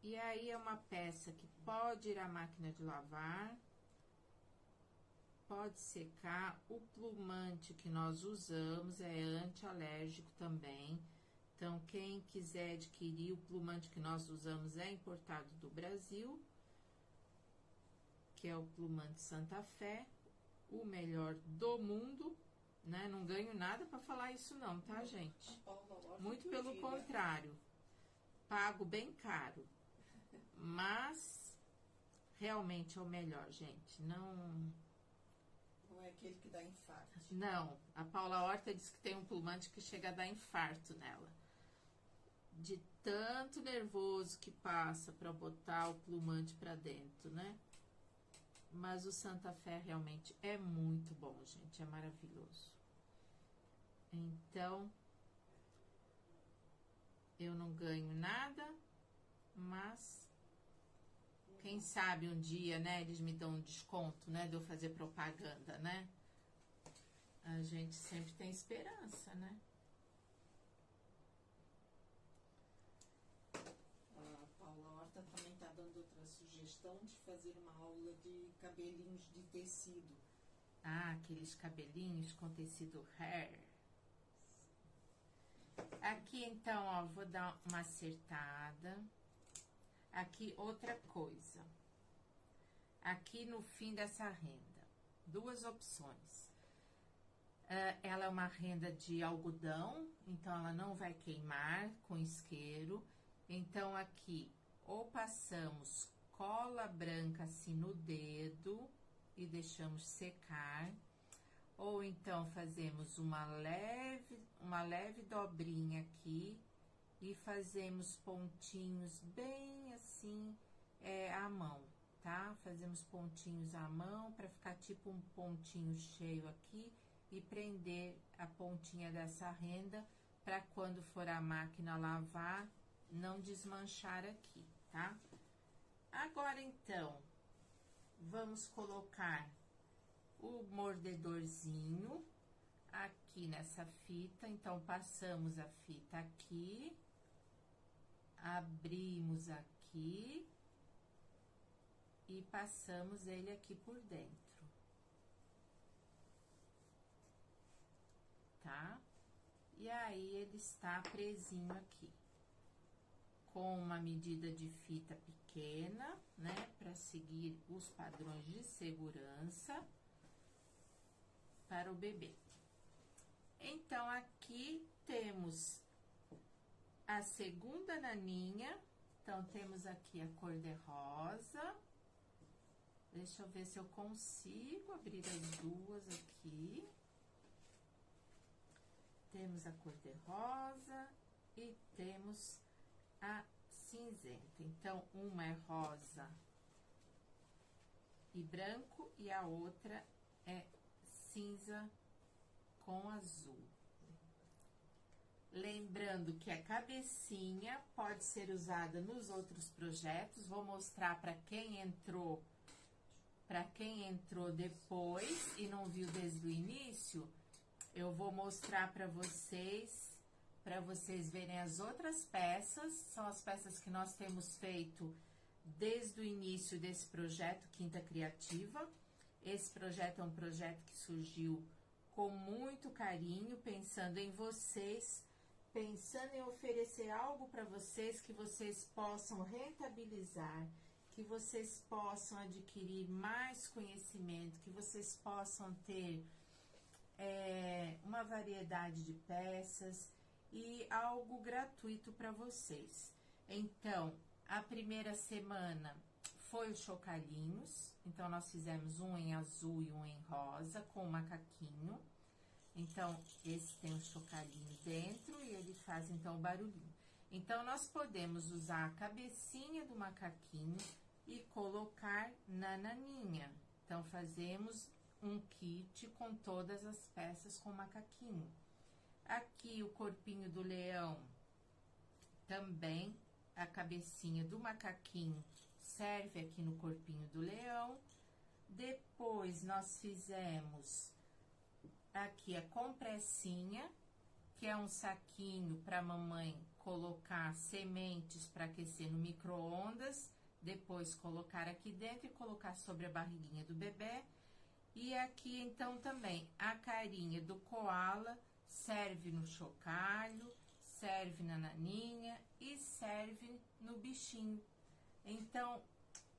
E aí, é uma peça que pode ir à máquina de lavar, pode secar. O plumante que nós usamos é antialérgico também. Então, quem quiser adquirir, o plumante que nós usamos é importado do Brasil, que é o plumante Santa Fé, o melhor do mundo, né? Não ganho nada pra falar isso não, tá, gente? Muito pelo contrário, pago bem caro. Mas realmente é o melhor, gente. Não é aquele que dá infarto. Não, a Paula Horta disse que tem um plumante que chega a dar infarto nela. De tanto nervoso que passa pra botar o plumante pra dentro, né? Mas o Santa Fé realmente é muito bom, gente. É maravilhoso. Então, eu não ganho nada, mas quem sabe um dia, né, eles me dão um desconto, né, de eu fazer propaganda, né? A gente sempre tem esperança, né? A Paula Horta também está dando outra sugestão de fazer uma aula de cabelinhos de tecido. Ah, aqueles cabelinhos com tecido hair. Aqui, então, ó, vou dar uma acertada. Aqui, outra coisa. Aqui no fim dessa renda, duas opções. Ela é uma renda de algodão, então ela não vai queimar com isqueiro. Então, aqui, ou passamos cola branca assim no dedo e deixamos secar, ou então fazemos uma leve dobrinha aqui e fazemos pontinhos bem assim à mão, tá? Fazemos pontinhos à mão para ficar tipo um pontinho cheio aqui e prender a pontinha dessa renda para quando for a máquina lavar não desmanchar aqui, tá? Agora, então, vamos colocar o mordedorzinho aqui nessa fita. Então, passamos a fita aqui, abrimos aqui e passamos ele aqui por dentro, tá? E aí, ele está presinho aqui, com uma medida de fita pequena, né? Para seguir os padrões de segurança para o bebê. Então, aqui temos a segunda naninha. Então, temos aqui a cor de rosa. Deixa eu ver se eu consigo abrir as duas aqui. Temos a cor de rosa e temos a cinzenta. Então, uma é rosa e branco e a outra é cinza com azul. Lembrando que a cabecinha pode ser usada nos outros projetos. Vou mostrar para quem entrou depois e não viu desde o início. Eu vou mostrar para vocês verem as outras peças. São as peças que nós temos feito desde o início desse projeto Quinta Criativa. Esse projeto é um projeto que surgiu com muito carinho, pensando em vocês, pensando em oferecer algo para vocês que vocês possam rentabilizar, que vocês possam adquirir mais conhecimento, que vocês possam ter uma variedade de peças e algo gratuito para vocês. Então, a primeira semana foi os chocalhinhos. Então, nós fizemos um em azul e um em rosa, com o macaquinho. Então, esse tem um chocalhinho dentro e ele faz, então, o barulhinho. Então, nós podemos usar a cabecinha do macaquinho e colocar na naninha. Então, fazemos um kit com todas as peças com macaquinho. Aqui, o corpinho do leão, também a cabecinha do macaquinho serve aqui no corpinho do leão. Depois, nós fizemos aqui a compressinha, que é um saquinho para mamãe colocar sementes para aquecer no micro-ondas, depois colocar aqui dentro e colocar sobre a barriguinha do bebê. E aqui, então, também a carinha do koala serve no chocalho, serve na naninha e serve no bichinho. Então,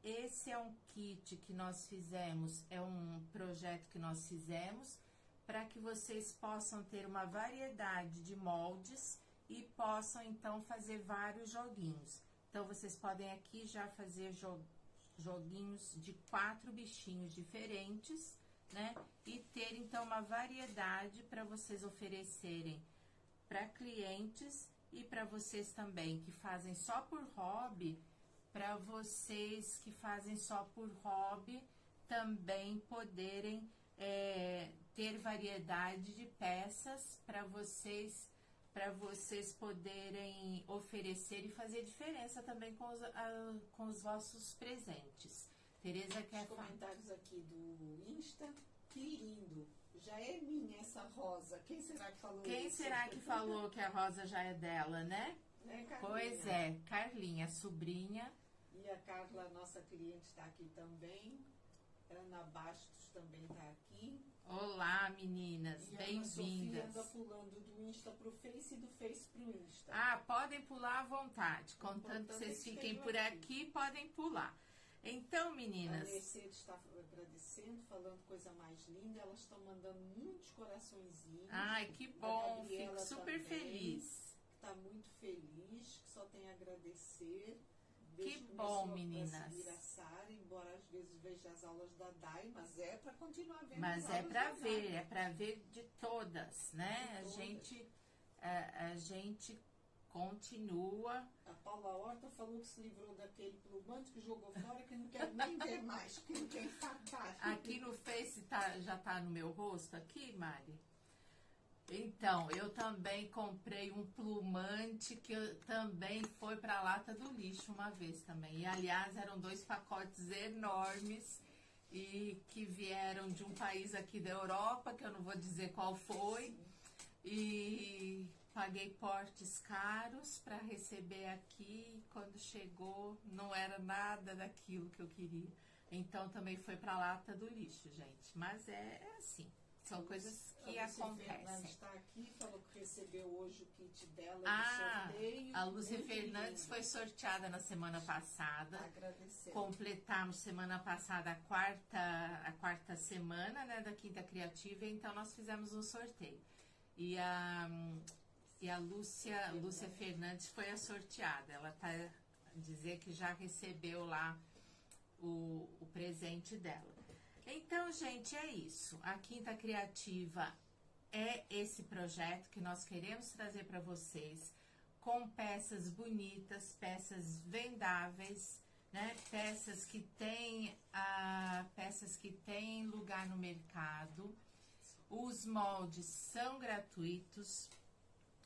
esse é um kit que nós fizemos, é um projeto que nós fizemos para que vocês possam ter uma variedade de moldes e possam, então, fazer vários joguinhos. Então, vocês podem aqui já fazer joguinhos de 4 bichinhos diferentes, né? E ter, então, uma variedade para vocês oferecerem para clientes e para vocês também que fazem só por hobby. Para vocês que fazem só por hobby também poderem ter variedade de peças para vocês poderem oferecer e fazer diferença também com os vossos presentes. Tereza quer falar. Os comentários aqui do Insta, que lindo. Já é minha essa rosa. Quem será que falou isso? Quem será que falou que a rosa já é dela, né? Pois é, Carlinha, sobrinha. E a Carla, nossa cliente, está aqui também. Ana Bastos também está aqui. Olá, meninas, bem-vindas. Anda pulando do Insta para o Face e do Face para o Insta. Ah, podem pular à vontade. Contanto que vocês fiquem por aqui, podem pular. Então, meninas... A Mercedes está agradecendo, falando coisa mais linda. Elas estão mandando muitos coraçõezinhos. Ai, que bom, fico super feliz. Está muito feliz, que só tem a agradecer. Que bom, meninas. A Sara, embora às vezes veja as aulas da Dai, mas é para continuar vendo. Mas é para ver de todas, né? A gente continua. A Paula Horta falou que se livrou daquele plumante que jogou fora, que não quer nem ver mais, que não quer infartar. Aqui no Face já tá no meu rosto aqui, Mari? Então, eu também comprei um plumante que também foi para a lata do lixo uma vez também. E, aliás, eram 2 pacotes enormes e que vieram de um país aqui da Europa, que eu não vou dizer qual foi. Sim. E paguei portes caros para receber aqui. Quando chegou, não era nada daquilo que eu queria. Então também foi para a lata do lixo, gente. Mas é assim, são coisas que acontecem. A Lúcia está aqui, falou que recebeu hoje o kit dela Ah, do sorteio. a Lúcia Muito Fernandes lindo. foi sorteada na semana passada. Agradecendo. Completamos semana passada a quarta semana, né, da Quinta Criativa, então nós fizemos um sorteio. E a Lúcia Fernandes foi a sorteada. Ela tá dizer que já recebeu lá o presente dela. Então, gente, é isso. A Quinta Criativa é esse projeto que nós queremos trazer para vocês, com peças bonitas, peças vendáveis, né? Peças que têm lugar no mercado. Os moldes são gratuitos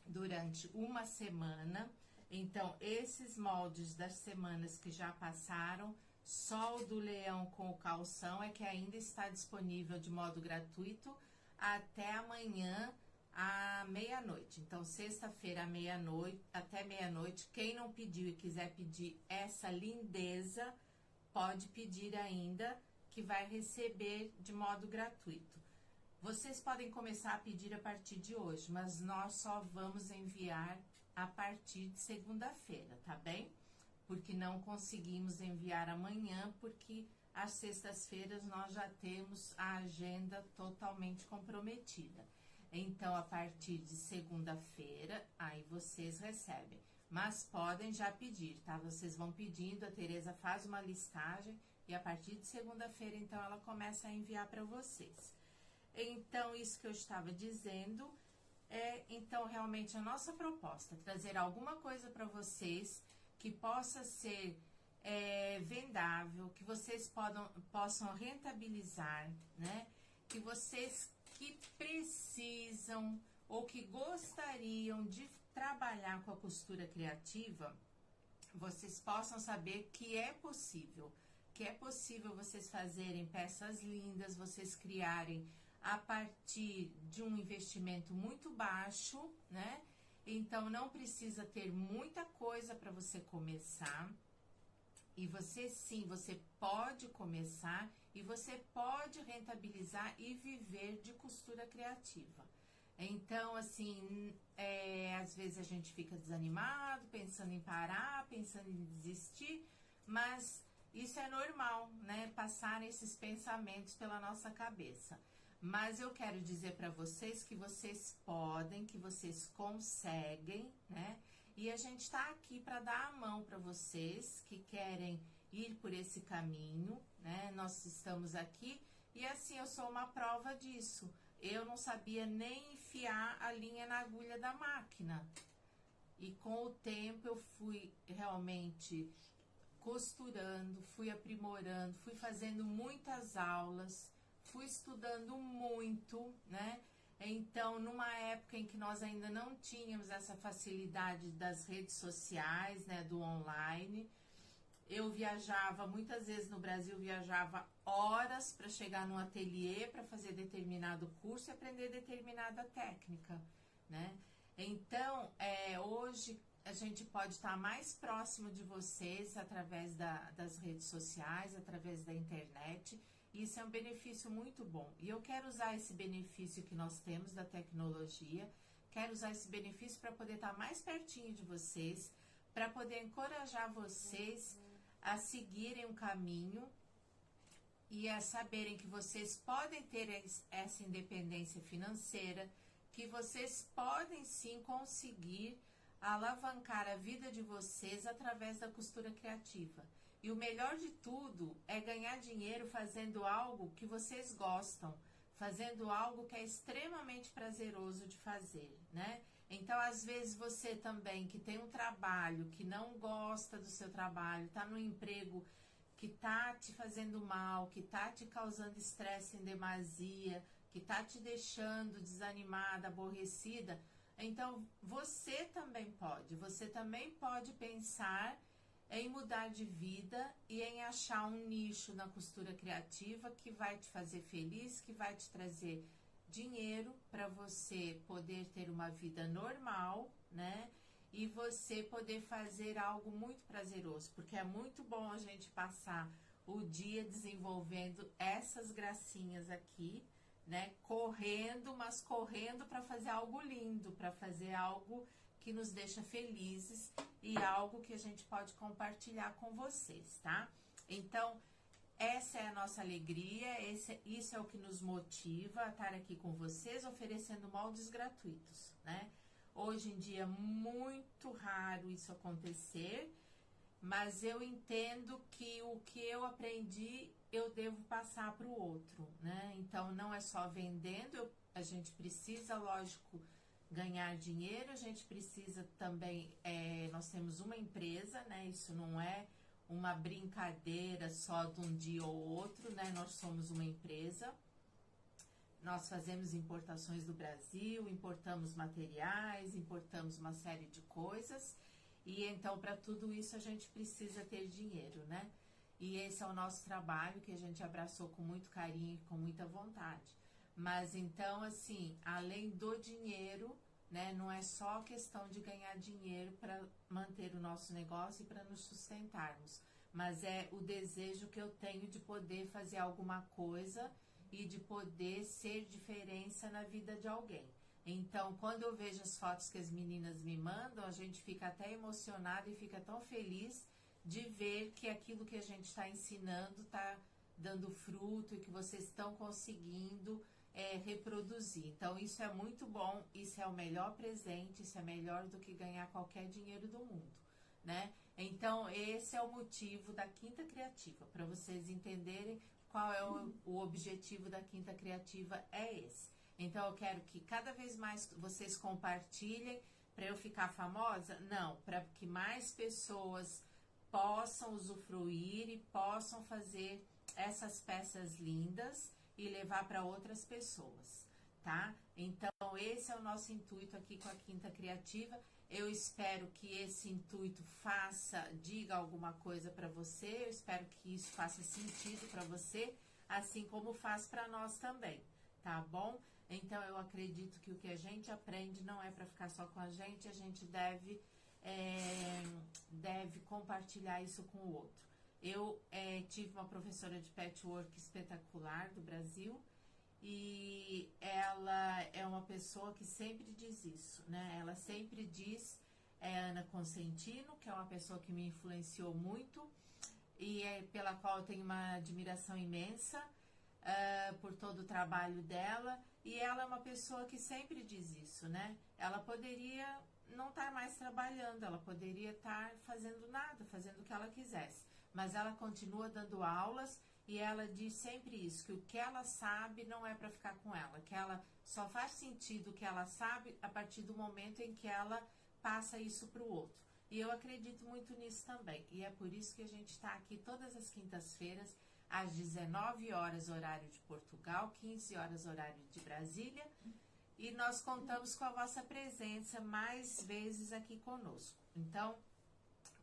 durante uma semana. Então, esses moldes das semanas que já passaram, só o do leão com o calção é que ainda está disponível de modo gratuito até amanhã à meia-noite. Então, sexta-feira à meia-noite, até meia-noite, quem não pediu e quiser pedir essa lindeza, pode pedir ainda, que vai receber de modo gratuito. Vocês podem começar a pedir a partir de hoje, mas nós só vamos enviar a partir de segunda-feira, tá bem? Porque não conseguimos enviar amanhã, porque às sextas-feiras nós já temos a agenda totalmente comprometida. Então, a partir de segunda-feira, aí vocês recebem. Mas podem já pedir, tá? Vocês vão pedindo, a Tereza faz uma listagem e a partir de segunda-feira, então, ela começa a enviar para vocês. Então, isso que eu estava dizendo então, realmente a nossa proposta, trazer alguma coisa para vocês que possa ser vendável, que vocês possam rentabilizar, né? Que vocês que precisam ou que gostariam de trabalhar com a costura criativa, vocês possam saber que é possível vocês fazerem peças lindas, vocês criarem a partir de um investimento muito baixo, né? Então, não precisa ter muita coisa para você começar. E você pode começar e você pode rentabilizar e viver de costura criativa. Então, assim, às vezes a gente fica desanimado, pensando em parar, pensando em desistir, mas isso é normal, né? Passar esses pensamentos pela nossa cabeça. Mas eu quero dizer para vocês que vocês podem, que vocês conseguem, né? E a gente está aqui para dar a mão para vocês que querem ir por esse caminho, né? Nós estamos aqui e assim eu sou uma prova disso. Eu não sabia nem enfiar a linha na agulha da máquina. E com o tempo eu fui realmente costurando, fui aprimorando, fui fazendo muitas aulas, fui estudando muito, né? Então, numa época em que nós ainda não tínhamos essa facilidade das redes sociais, né, do online, eu viajava, muitas vezes no Brasil, viajava horas para chegar no ateliê, para fazer determinado curso e aprender determinada técnica, né? Então, hoje a gente pode estar mais próximo de vocês através das redes sociais, através da internet. Isso é um benefício muito bom. E eu quero usar esse benefício que nós temos da tecnologia, quero usar esse benefício para poder estar mais pertinho de vocês, para poder encorajar vocês a seguirem um caminho e a saberem que vocês podem ter essa independência financeira, que vocês podem sim conseguir alavancar a vida de vocês através da costura criativa. E o melhor de tudo é ganhar dinheiro fazendo algo que vocês gostam, fazendo algo que é extremamente prazeroso de fazer, né? Então, às vezes, você também que tem um trabalho, que não gosta do seu trabalho, tá num emprego que tá te fazendo mal, que tá te causando estresse em demasia, que tá te deixando desanimada, aborrecida, então você também pode pensar em mudar de vida e em achar um nicho na costura criativa que vai te fazer feliz, que vai te trazer dinheiro para você poder ter uma vida normal, né? E você poder fazer algo muito prazeroso, porque é muito bom a gente passar o dia desenvolvendo essas gracinhas aqui, né? Correndo, mas correndo para fazer algo lindo, para fazer algo que nos deixa felizes e algo que a gente pode compartilhar com vocês, tá? Então, essa é a nossa alegria, isso é o que nos motiva a estar aqui com vocês, oferecendo moldes gratuitos, né? Hoje em dia é muito raro isso acontecer, mas eu entendo que o que eu aprendi, eu devo passar para o outro, né? Então, não é só vendendo, a gente precisa, lógico, ganhar dinheiro, a gente precisa também, nós temos uma empresa, né? Isso não é uma brincadeira só de um dia ou outro, né? Nós somos uma empresa, nós fazemos importações do Brasil, importamos materiais, importamos uma série de coisas, e então para tudo isso a gente precisa ter dinheiro, né? E esse é o nosso trabalho que a gente abraçou com muito carinho e com muita vontade. Mas então, assim, além do dinheiro, né, não é só questão de ganhar dinheiro para manter o nosso negócio e para nos sustentarmos, mas é o desejo que eu tenho de poder fazer alguma coisa e de poder ser diferença na vida de alguém. Então, quando eu vejo as fotos que as meninas me mandam, a gente fica até emocionada e fica tão feliz de ver que aquilo que a gente está ensinando está dando fruto e que vocês estão conseguindo reproduzir. Então, isso é muito bom, isso é o melhor presente, isso é melhor do que ganhar qualquer dinheiro do mundo, né? Então, esse é o motivo da Quinta Criativa, para vocês entenderem qual é o objetivo da Quinta Criativa, é esse. Então, eu quero que cada vez mais vocês compartilhem para eu ficar famosa? Não, para que mais pessoas possam usufruir e possam fazer essas peças lindas e levar para outras pessoas, tá? Então, esse é o nosso intuito aqui com a Quinta Criativa. Eu espero que esse intuito diga alguma coisa para você, eu espero que isso faça sentido para você, assim como faz para nós também, tá bom? Então, eu acredito que o que a gente aprende não é para ficar só com a gente deve compartilhar isso com o outro. Eu tive uma professora de patchwork espetacular do Brasil e ela é uma pessoa que sempre diz isso, né? Ela sempre diz, Ana Consentino, que é uma pessoa que me influenciou muito e pela qual eu tenho uma admiração imensa por todo o trabalho dela, e ela é uma pessoa que sempre diz isso, né? Ela poderia não estar mais trabalhando, ela poderia estar fazendo nada, fazendo o que ela quisesse, mas ela continua dando aulas e ela diz sempre isso, que o que ela sabe não é para ficar com ela, que ela só faz sentido o que ela sabe a partir do momento em que ela passa isso para o outro. E eu acredito muito nisso também, e é por isso que a gente está aqui todas as quintas-feiras, às 19 horas, horário de Portugal, 15 horas, horário de Brasília, e nós contamos com a vossa presença mais vezes aqui conosco. Então,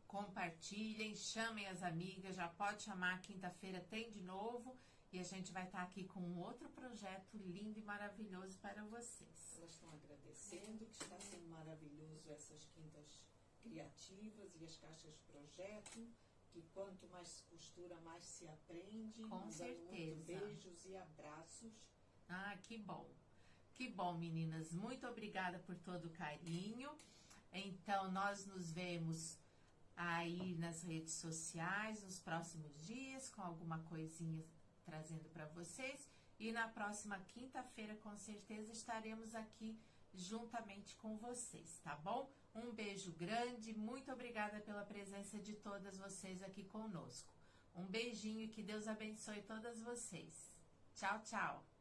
compartilhem, chamem as amigas, já pode chamar, quinta-feira tem de novo, e a gente vai estar aqui com um outro projeto lindo e maravilhoso para vocês. Elas estão agradecendo, que está sendo maravilhoso essas quintas criativas e as caixas projeto, que quanto mais se costura, mais se aprende. Com certeza. Muito beijos e abraços. Ah, que bom. Que bom, meninas. Muito obrigada por todo o carinho. Então, nós nos vemos aí nas redes sociais nos próximos dias, com alguma coisinha trazendo para vocês. E na próxima quinta-feira, com certeza, estaremos aqui juntamente com vocês, tá bom? Um beijo grande, muito obrigada pela presença de todas vocês aqui conosco. Um beijinho e que Deus abençoe todas vocês. Tchau, tchau!